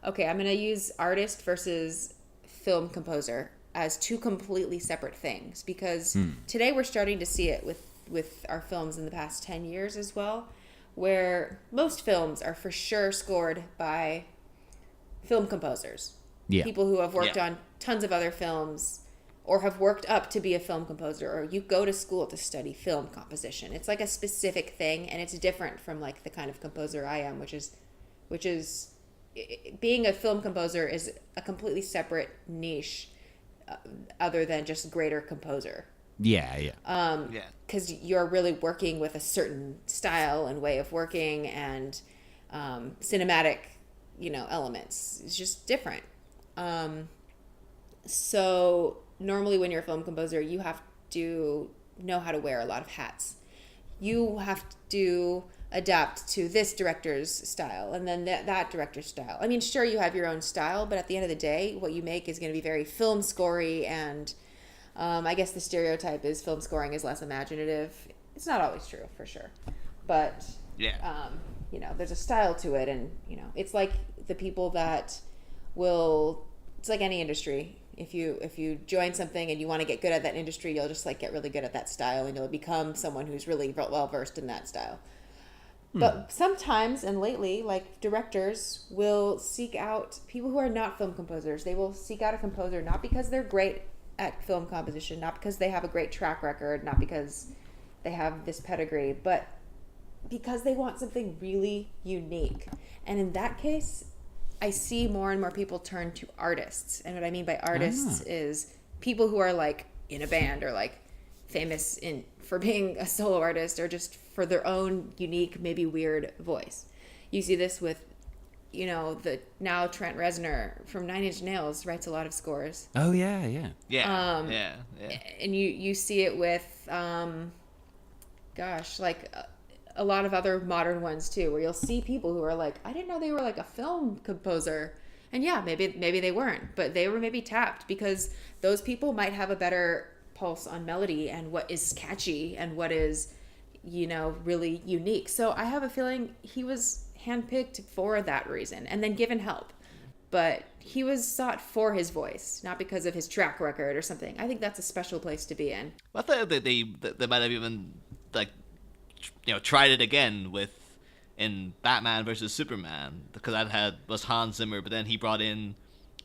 Okay, I'm going to use artist versus film composer as two completely separate things, because today we're starting to see it with our films in the past 10 years as well, where most films are for sure scored by film composers. People who have worked on tons of other films or have worked up to be a film composer, or you go to school to study film composition. It's like a specific thing, and it's different from like the kind of composer I am, which is being a film composer is a completely separate niche other than just greater composer. Because you're really working with a certain style and way of working and cinematic, elements. It's just different. So normally when you're a film composer, you have to know how to wear a lot of hats. You have to adapt to this director's style and then that director's style. I mean, sure, you have your own style, but at the end of the day, what you make is going to be very film scory, and I guess the stereotype is film scoring is less imaginative. It's not always true, for sure. But, there's a style to it, and, it's like the people that it's like any industry. If you join something and you want to get good at that industry, you'll just get really good at that style, and you'll become someone who's really well versed in that style. But sometimes, and lately, directors will seek out people who are not film composers. They will seek out a composer not because they're great at film composition, not because they have a great track record, not because they have this pedigree, but because they want something really unique. And in that case, I see more and more people turn to artists. And what I mean by artists is people who are in a band or famous for being a solo artist or just for their own unique, maybe weird voice. You see this with, the now Trent Reznor from Nine Inch Nails writes a lot of scores. Oh, yeah. And you see it with, a lot of other modern ones too, where you'll see people who are I didn't know they were a film composer. And yeah, maybe they weren't, but they were maybe tapped because those people might have a better pulse on melody and what is catchy and what is, really unique. So I have a feeling he was handpicked for that reason and then given help. But he was sought for his voice, not because of his track record or something. I think that's a special place to be in. I thought that they might have even tried it again in Batman versus Superman, because that was Hans Zimmer, but then he brought in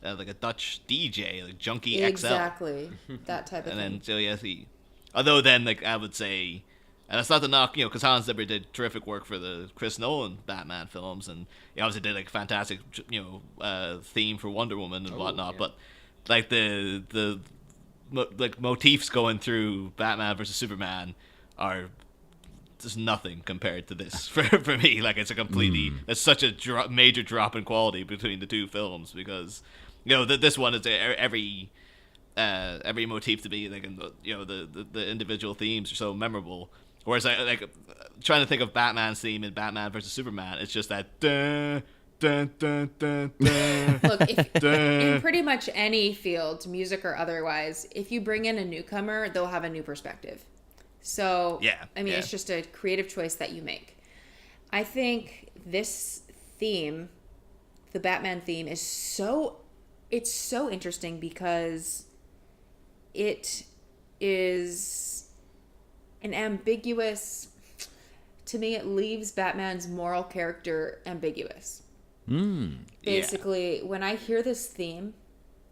a Dutch DJ, Junkie XL. Exactly, that type of thing. And then although then I would say And it's not to knock, because Hans Zimmer did terrific work for the Chris Nolan Batman films, and he obviously did like a fantastic, theme for Wonder Woman and whatnot. Yeah. But like the motifs going through Batman versus Superman are just nothing compared to this for me. Like it's a completely, it's such a major drop in quality between the two films, because this one is every motif to be like, the individual themes are so memorable. Whereas like trying to think of Batman's theme in Batman versus Superman, it's just that dun, dun, dun, dun, dun. Look, in pretty much any field, music or otherwise, if you bring in a newcomer, they'll have a new perspective. So yeah, I mean, it's just a creative choice that you make. I think this theme, the Batman theme, it's so interesting because it is an ambiguous, to me, it leaves Batman's moral character ambiguous. Basically, when I hear this theme,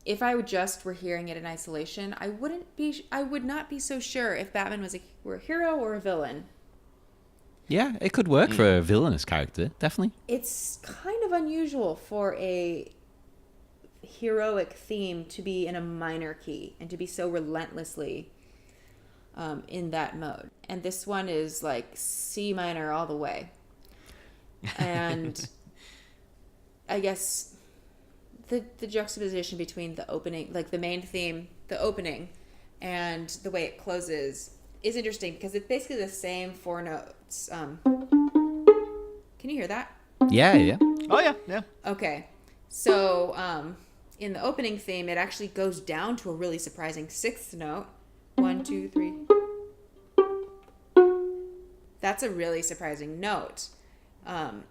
if I were hearing it in isolation, I would not be so sure if Batman were a hero or a villain. Yeah, it could work for a villainous character, definitely. It's kind of unusual for a heroic theme to be in a minor key and to be so relentlessly in that mode. And this one is like C minor all the way. And I guess the juxtaposition between the opening, like the main theme, the opening, and the way it closes is interesting because it's basically the same 4 notes. Can you hear that? Yeah. Oh, yeah. Okay. So in the opening theme, it actually goes down to a really surprising 6th note. 1, 2, 3. That's a really surprising note. For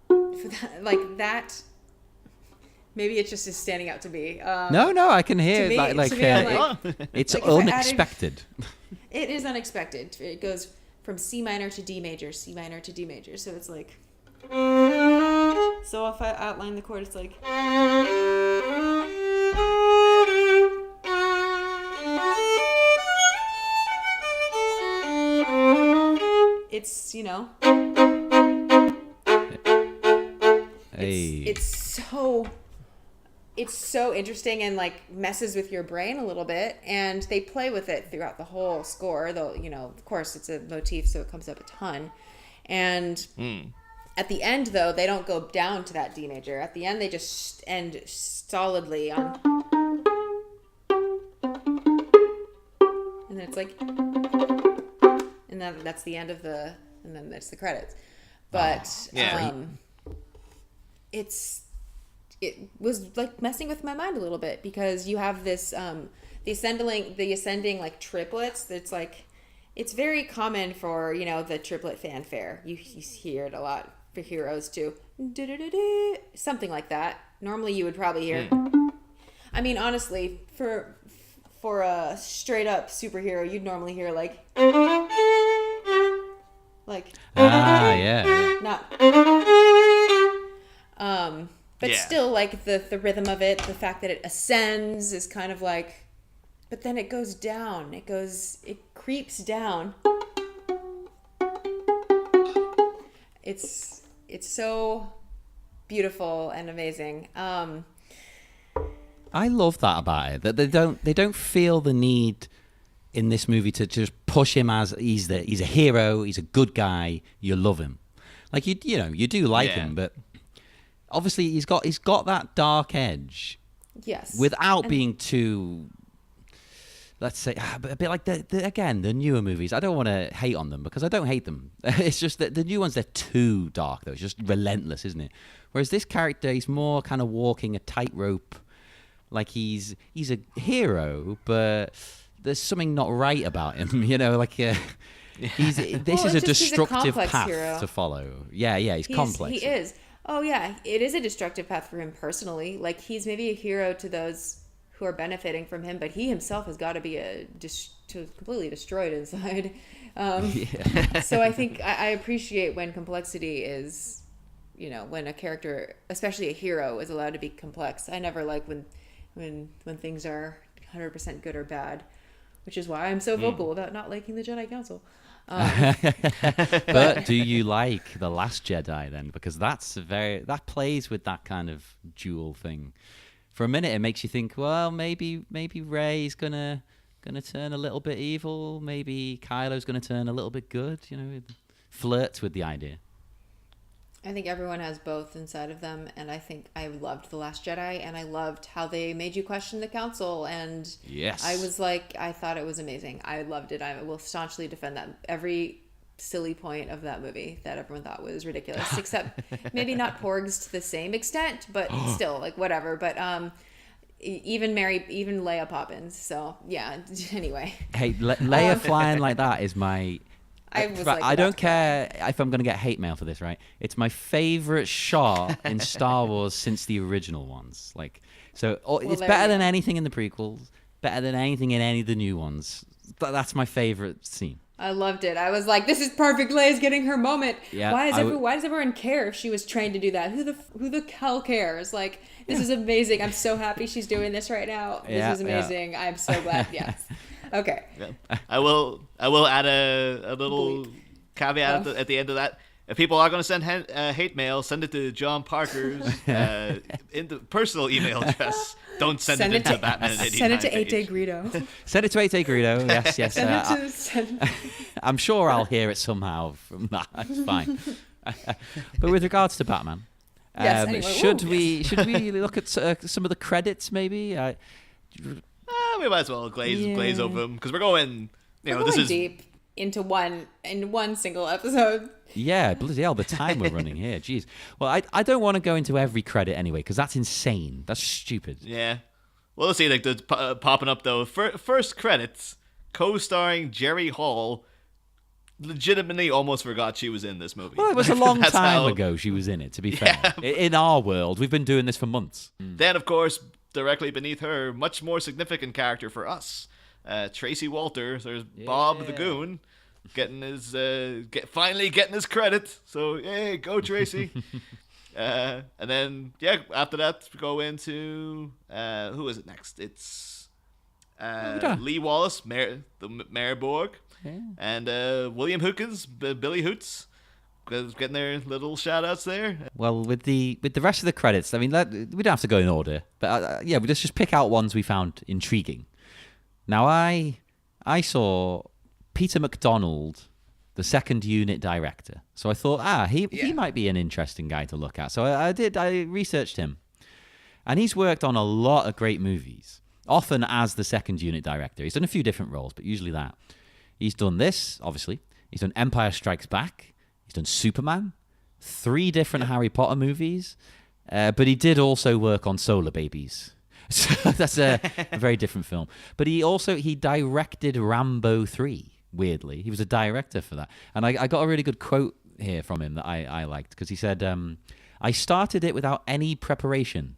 that, like that, maybe it just is standing out to me. No, I can hear it's like unexpected. It is unexpected. It goes from C minor to D major, C minor to D major. So it's like. So if I outline the chord, it's like. It's, it's so interesting and like messes with your brain a little bit, and they play with it throughout the whole score. Though, of course it's a motif, so it comes up a ton. And at the end, though, they don't go down to that D major. At the end, they just end solidly on. And then it's like. And then that's the end of and then that's the credits. But it was like messing with my mind a little bit because you have this the ascending like triplets. That's like it's very common for the triplet fanfare. You hear it a lot for heroes too, something like that. Normally you would probably hear. I mean, honestly, for a straight up superhero, you'd normally hear like. Not. But still, like the rhythm of it, the fact that it ascends is kind of like, but then it goes down. It creeps down. It's so beautiful and amazing. I love that about it, that they don't feel the need in this movie to just push him as he's a hero, he's a good guy, you love him. Like you do like him, but obviously he's got that dark edge. Yes. Without being too, let's say, a bit like the newer movies. I don't want to hate on them because I don't hate them. It's just that the new ones, they're too dark though. It's just relentless, isn't it? Whereas this character, he's more kind of walking a tightrope. Like he's a hero, but there's something not right about him, like this is a destructive path hero to follow. Yeah, he's complex. He is. Oh yeah, it is a destructive path for him personally. Like he's maybe a hero to those who are benefiting from him, but he himself has got to be completely destroyed inside. So I think I appreciate when complexity is, when a character, especially a hero, is allowed to be complex. I never like when things are 100% good or bad, which is why I'm so vocal about not liking the Jedi Council. But do you like The Last Jedi then? Because that plays with that kind of dual thing. For a minute, it makes you think, well, maybe Rey's gonna turn a little bit evil. Maybe Kylo's gonna turn a little bit good. Flirts with the idea. I think everyone has both inside of them, and I think I loved The Last Jedi, and I loved how they made you question the council, and yes, I thought it was amazing. I loved it. I will staunchly defend that. Every silly point of that movie that everyone thought was ridiculous, except maybe not Porgs to the same extent, but still, like, whatever. But even Leia Poppins. So yeah. Anyway. Hey, Leia flying like that is my. I don't care if I'm going to get hate mail for this, right? It's my favorite shot in Star Wars since the original ones. It's better than anything in the prequels, better than anything in any of the new ones. That's my favorite scene. I loved it. I was like, "This is perfect. Leia's getting her moment." Yeah, why does everyone care if she was trained to do that? Who the hell cares? Like, this is amazing. I'm so happy she's doing this right now. This is amazing. Yeah. I'm so glad. Yes. Okay. Yeah. I will add a little caveat at the end of that. If people are going to send hate mail, send it to John Parker's personal email address. Don't send it to Batman at 89 Send it to 8-Day Greedo. Send it to 8-Day Greedo. Yes. I'm sure I'll hear it somehow from that. It's fine. But with regards to Batman, anyway, should we look at some of the credits maybe? We might as well glaze over them because we're going. This is deep into one single episode. Yeah, bloody hell, the time we're running here. Jeez. Well, I don't want to go into every credit anyway because that's insane. That's stupid. Yeah. Well, let's see. Popping up though. First credits, co-starring Jerry Hall. Legitimately, almost forgot she was in this movie. Well, it was a long time ago she was in it. To be fair, in our world, we've been doing this for months. Then, of course, directly beneath her, much more significant character for us, Tracy Walter. There's Bob the Goon, getting his finally getting his credit. So hey, go Tracy. And then after that we go into who is it next? It's Lee Wallace, Mayor Borg, and William Hookins, Billy Hoots. Getting their little shout-outs there. Well, with the rest of the credits, I mean, we don't have to go in order, but let's just pick out ones we found intriguing. Now, I saw Peter McDonald, the second unit director, so I thought, he might be an interesting guy to look at. So I researched him, and he's worked on a lot of great movies, often as the second unit director. He's done a few different roles, but usually that. He's done this, obviously. He's done Empire Strikes Back. He's done Superman, 3 different Harry Potter movies, but he did also work on Solar Babies. So that's a very different film. But he directed Rambo 3, weirdly. He was a director for that. And I got a really good quote here from him that I liked, because he said, I started it without any preparation,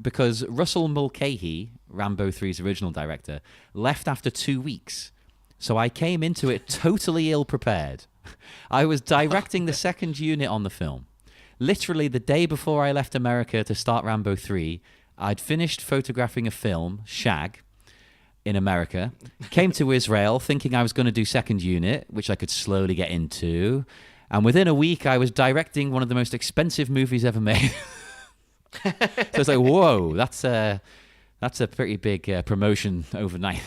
because Russell Mulcahy, Rambo 3's original director, left after 2 weeks. So I came into it totally ill-prepared. I was directing the second unit on the film. Literally the day before I left America to start Rambo 3, I'd finished photographing a film, Shag, in America, came to Israel thinking I was going to do second unit, which I could slowly get into, and within a week I was directing one of the most expensive movies ever made. So it's like, whoa, that's a pretty big promotion overnight.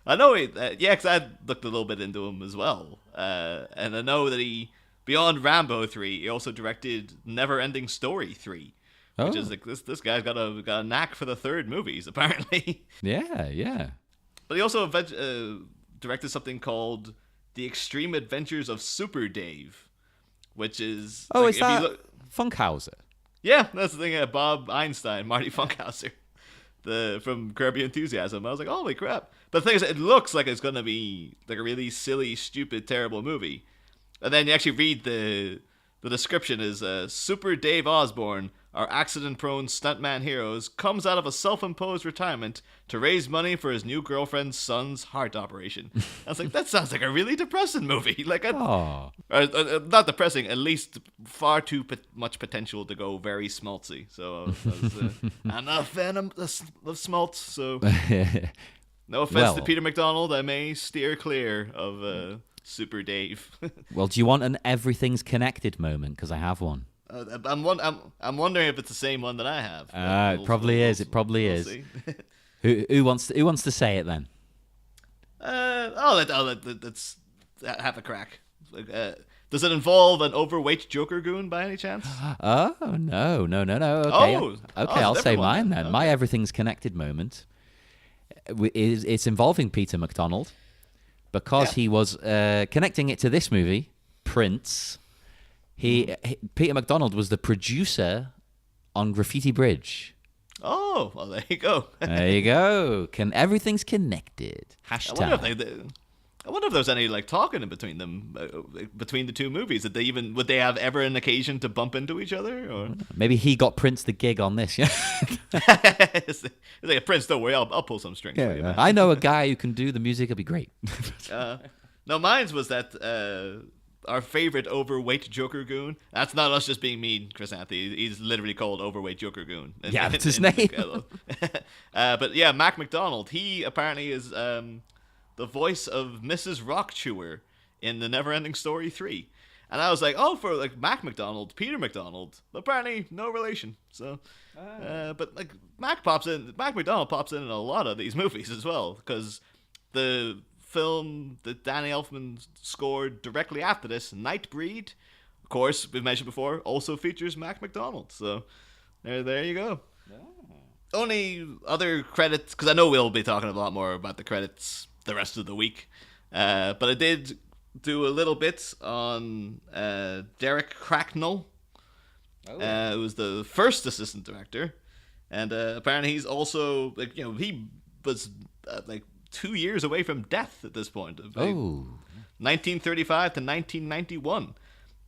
I know, because I looked a little bit into him as well. And I know that beyond Rambo 3, he also directed Never Ending Story 3. Which is like, this guy's got a knack for the third movies, apparently. Yeah. But he also directed something called The Extreme Adventures of Super Dave, which is... is that Funkhauser? Yeah, that's the thing. Bob Einstein, Marty Funkhauser. From Curb Your Enthusiasm. I was like, holy crap. But the thing is, it looks like it's going to be like a really silly, stupid, terrible movie. And then you actually read the description is Super Dave Osborne, our accident-prone stuntman heroes, comes out of a self-imposed retirement to raise money for his new girlfriend's son's heart operation. I was like, that sounds like a really depressing movie. Like, not depressing, at least far too much potential to go very schmaltzy. So I'm not a fan of schmaltz. So No offense to Well- Peter MacDonald, I may steer clear of Super Dave. Well, do you want an everything's connected moment? Because I have one. I'm wondering if it's the same one that I have. It probably is. It probably is. See. Who wants to say it then? Let's have a crack. Does it involve an overweight Joker goon by any chance? Oh no. Okay, Oh, I'll it's a say different one mine then. then. My everything's connected moment is it's involving Peter MacDonald because he was connecting it to this movie, Prince. Peter MacDonald was the producer on Graffiti Bridge. Oh, well, there you go. There you go. Everything's connected. Hashtag. I wonder if there's any like talking in between them, between the two movies. Would they have ever an occasion to bump into each other? Or Maybe he got Prince the gig on this. Yeah. it's like, Prince, don't worry, I'll pull some strings for you, man. I know a guy who can do the music. It'll be great. No, mine's was that our favorite overweight Joker goon. That's not us just being mean, Chrysanthe. He's literally called overweight Joker goon. Yeah, that's his name. But yeah, Mac McDonald. He apparently is the voice of Mrs. Rockchewer in The Neverending Story 3. And I was like, oh, for like Mac McDonald, Peter MacDonald. Apparently, no relation. So, but like Mac McDonald pops in a lot of these movies as well, because the film that Danny Elfman scored directly after this, Nightbreed, of course, we've mentioned before, also features Mac McDonald. So, there you go. Only other credits, because I know we'll be talking a lot more about the credits the rest of the week, but I did do a little bit on Derek Cracknell, who was the first assistant director, and apparently he's also he was 2 years away from death at this point. 1935 to 1991,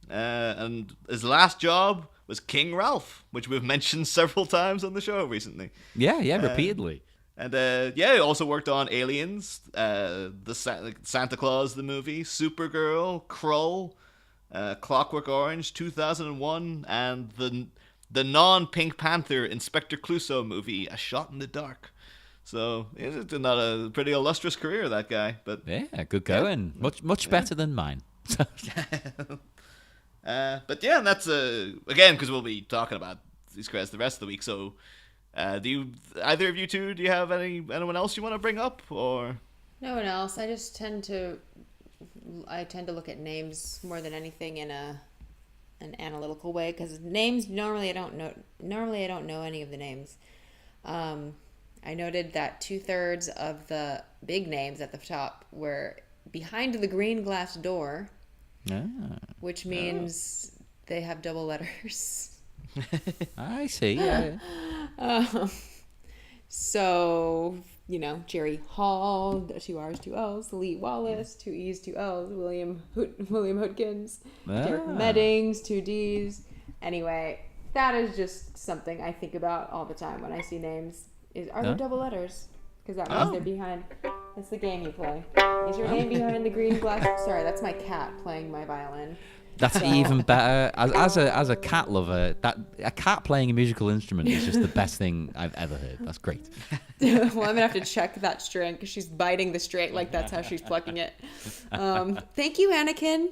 and his last job was King Ralph, which we've mentioned several times on the show recently. Yeah, repeatedly. And he also worked on Aliens, Santa Claus the movie, Supergirl, Krull, Clockwork Orange, 2001, and the non-Pink Panther Inspector Clouseau movie, A Shot in the Dark. So it's not a pretty illustrious career, that guy. But yeah, good going. Yeah. Much better than mine. But yeah, and that's again, because we'll be talking about these credits the rest of the week. So, do either of you two? Do you have anyone else you want to bring up, or no one else? I just tend to look at names more than anything in an analytical way, because names normally I don't know any of the names. I noted that 2/3 of the big names at the top were behind the green glass door. Which means they have double letters. I see. Yeah. So, Jerry Hall, 2 R's, 2 L's, Lee Wallace, 2 E's, 2 L's, William Hootkins, Derek Meddings, 2 D's. Anyway, that is just something I think about all the time when I see names. Are there double letters? Because that means they're behind. That's the game you play. Is your name behind the green glass? Sorry, that's my cat playing my violin. That's even better. As a cat lover, a cat playing a musical instrument is just the best thing I've ever heard. That's great. Well, I'm gonna have to check that string because she's biting the string, like that's how she's plucking it. Thank you, Anakin.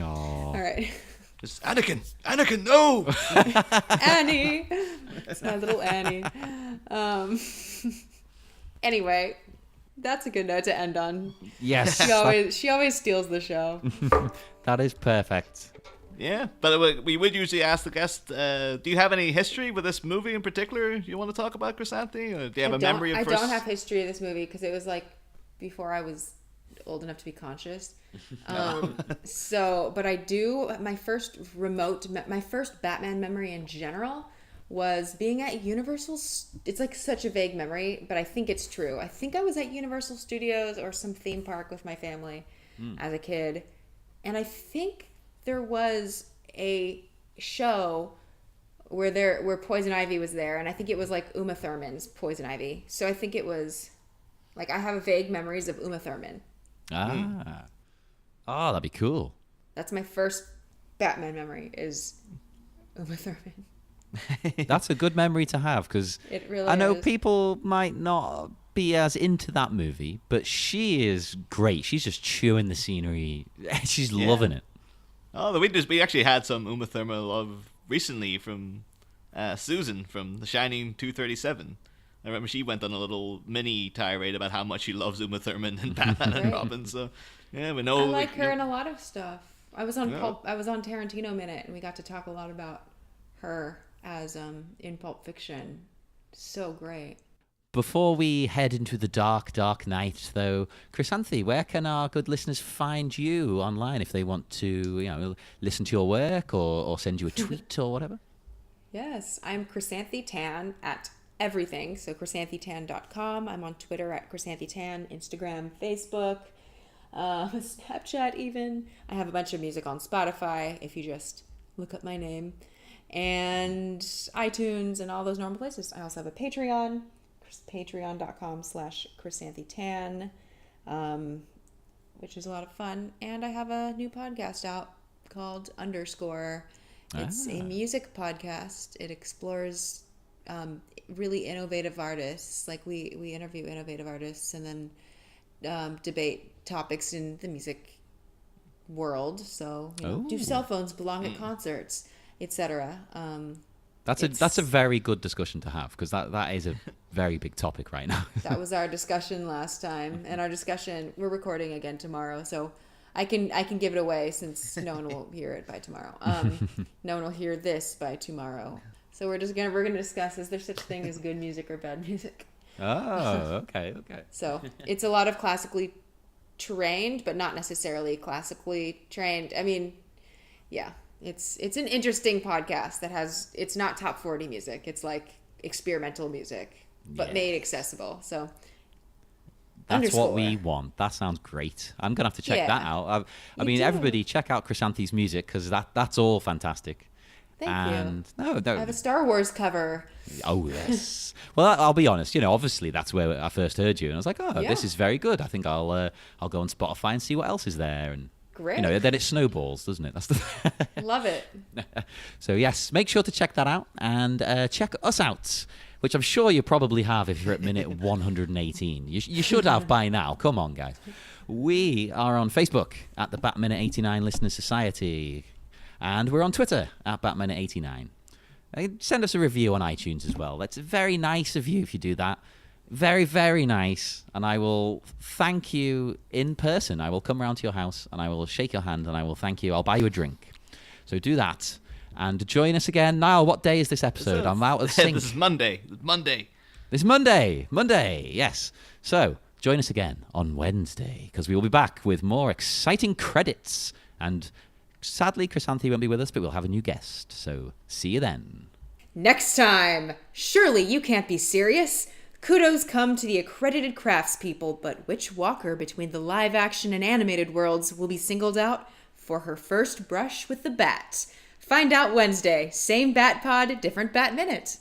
Oh. All right. It's Anakin, no! Annie. It's my little Annie. Anyway, that's a good note to end on. Yes. She always steals the show. That is perfect. Yeah, but we would usually ask the guest, do you have any history with this movie in particular you want to talk about, Chrysanthe? Or do you have a memory of I don't have history of this movie because it was like before I was old enough to be conscious. But I do. My first Batman memory in general was being at Universal. It's like such a vague memory, but I think it's true. I think I was at Universal Studios or some theme park with my family as a kid, and I think there was a show where Poison Ivy was there, and I think it was like Uma Thurman's Poison Ivy. So I think it was like I have vague memories of Uma Thurman. Oh, that'd be cool. That's my first Batman memory is Uma Thurman. That's a good memory to have because it really I know is. people might not be as into that movie, but she is great. She's just chewing the scenery. She's loving it. Oh, we actually had some Uma Thurman love recently from Susan from The Shining 237. I remember she went on a little mini tirade about how much she loves Uma Thurman and Batman and Robin. So yeah, we know. I like her in a lot of stuff. I was on Tarantino Minute, and we got to talk a lot about her as in Pulp Fiction. So great. Before we head into the dark, dark night, though, Chrysanthe, where can our good listeners find you online if they want to, listen to your work or send you a tweet or whatever? Yes, I'm Chrysanthe Tan at everything. So chrysanthetan.com. I'm on Twitter at Chrysanthe Tan, Instagram, Facebook, Snapchat even. I have a bunch of music on Spotify if you just look up my name. And iTunes and all those normal places. I also have a Patreon. patreon.com/Chrysanthe Tan, which is a lot of fun. And I have a new podcast out called Underscore. It's a music podcast. It explores really innovative artists. Like we interview innovative artists and then debate topics in the music world. So do cell phones belong at concerts, etc. That's a very good discussion to have, because that is a very big topic right now. That was our discussion last time, and our discussion, we're recording again tomorrow, so I can give it away since no one will hear it by tomorrow. No one will hear this by tomorrow. So we're gonna discuss, is there such thing as good music or bad music? Oh, okay. So it's a lot of classically trained, but not necessarily classically trained. I mean, yeah. It's an interesting podcast it's not top 40 music. It's like experimental music, but made accessible. So that's what we want. That sounds great. I'm going to have to check that out. I mean, everybody check out Chrysanthe's music, because that's all fantastic. Thank you. No. I have a Star Wars cover. Oh, yes. Well, I'll be honest. Obviously that's where I first heard you, and I was like, this is very good. I think I'll go on Spotify and see what else is there. And great. Then it snowballs, doesn't it? That's the Love it. So yes, make sure to check that out, and check us out, which I'm sure you probably have if you're at minute 118. You should have by now. Come on, guys. We are on Facebook at the Batminute89 Listener Society, and we're on Twitter at Batminute89. Send us a review on iTunes as well. That's very nice of you if you do that. Very, very nice. And I will thank you in person. I will come around to your house and I will shake your hand and I will thank you. I'll buy you a drink. So do that. And join us again. Niall, what day is this episode? I'm out of sync. This is Monday. This is Monday, yes. So join us again on Wednesday, because we will be back with more exciting credits. And sadly, Chrysanthe won't be with us, but we'll have a new guest. So see you then. Next time. Surely you can't be serious. Kudos come to the accredited craftspeople, but which walker between the live-action and animated worlds will be singled out for her first brush with the bat? Find out Wednesday. Same Bat Pod, different Bat Minute.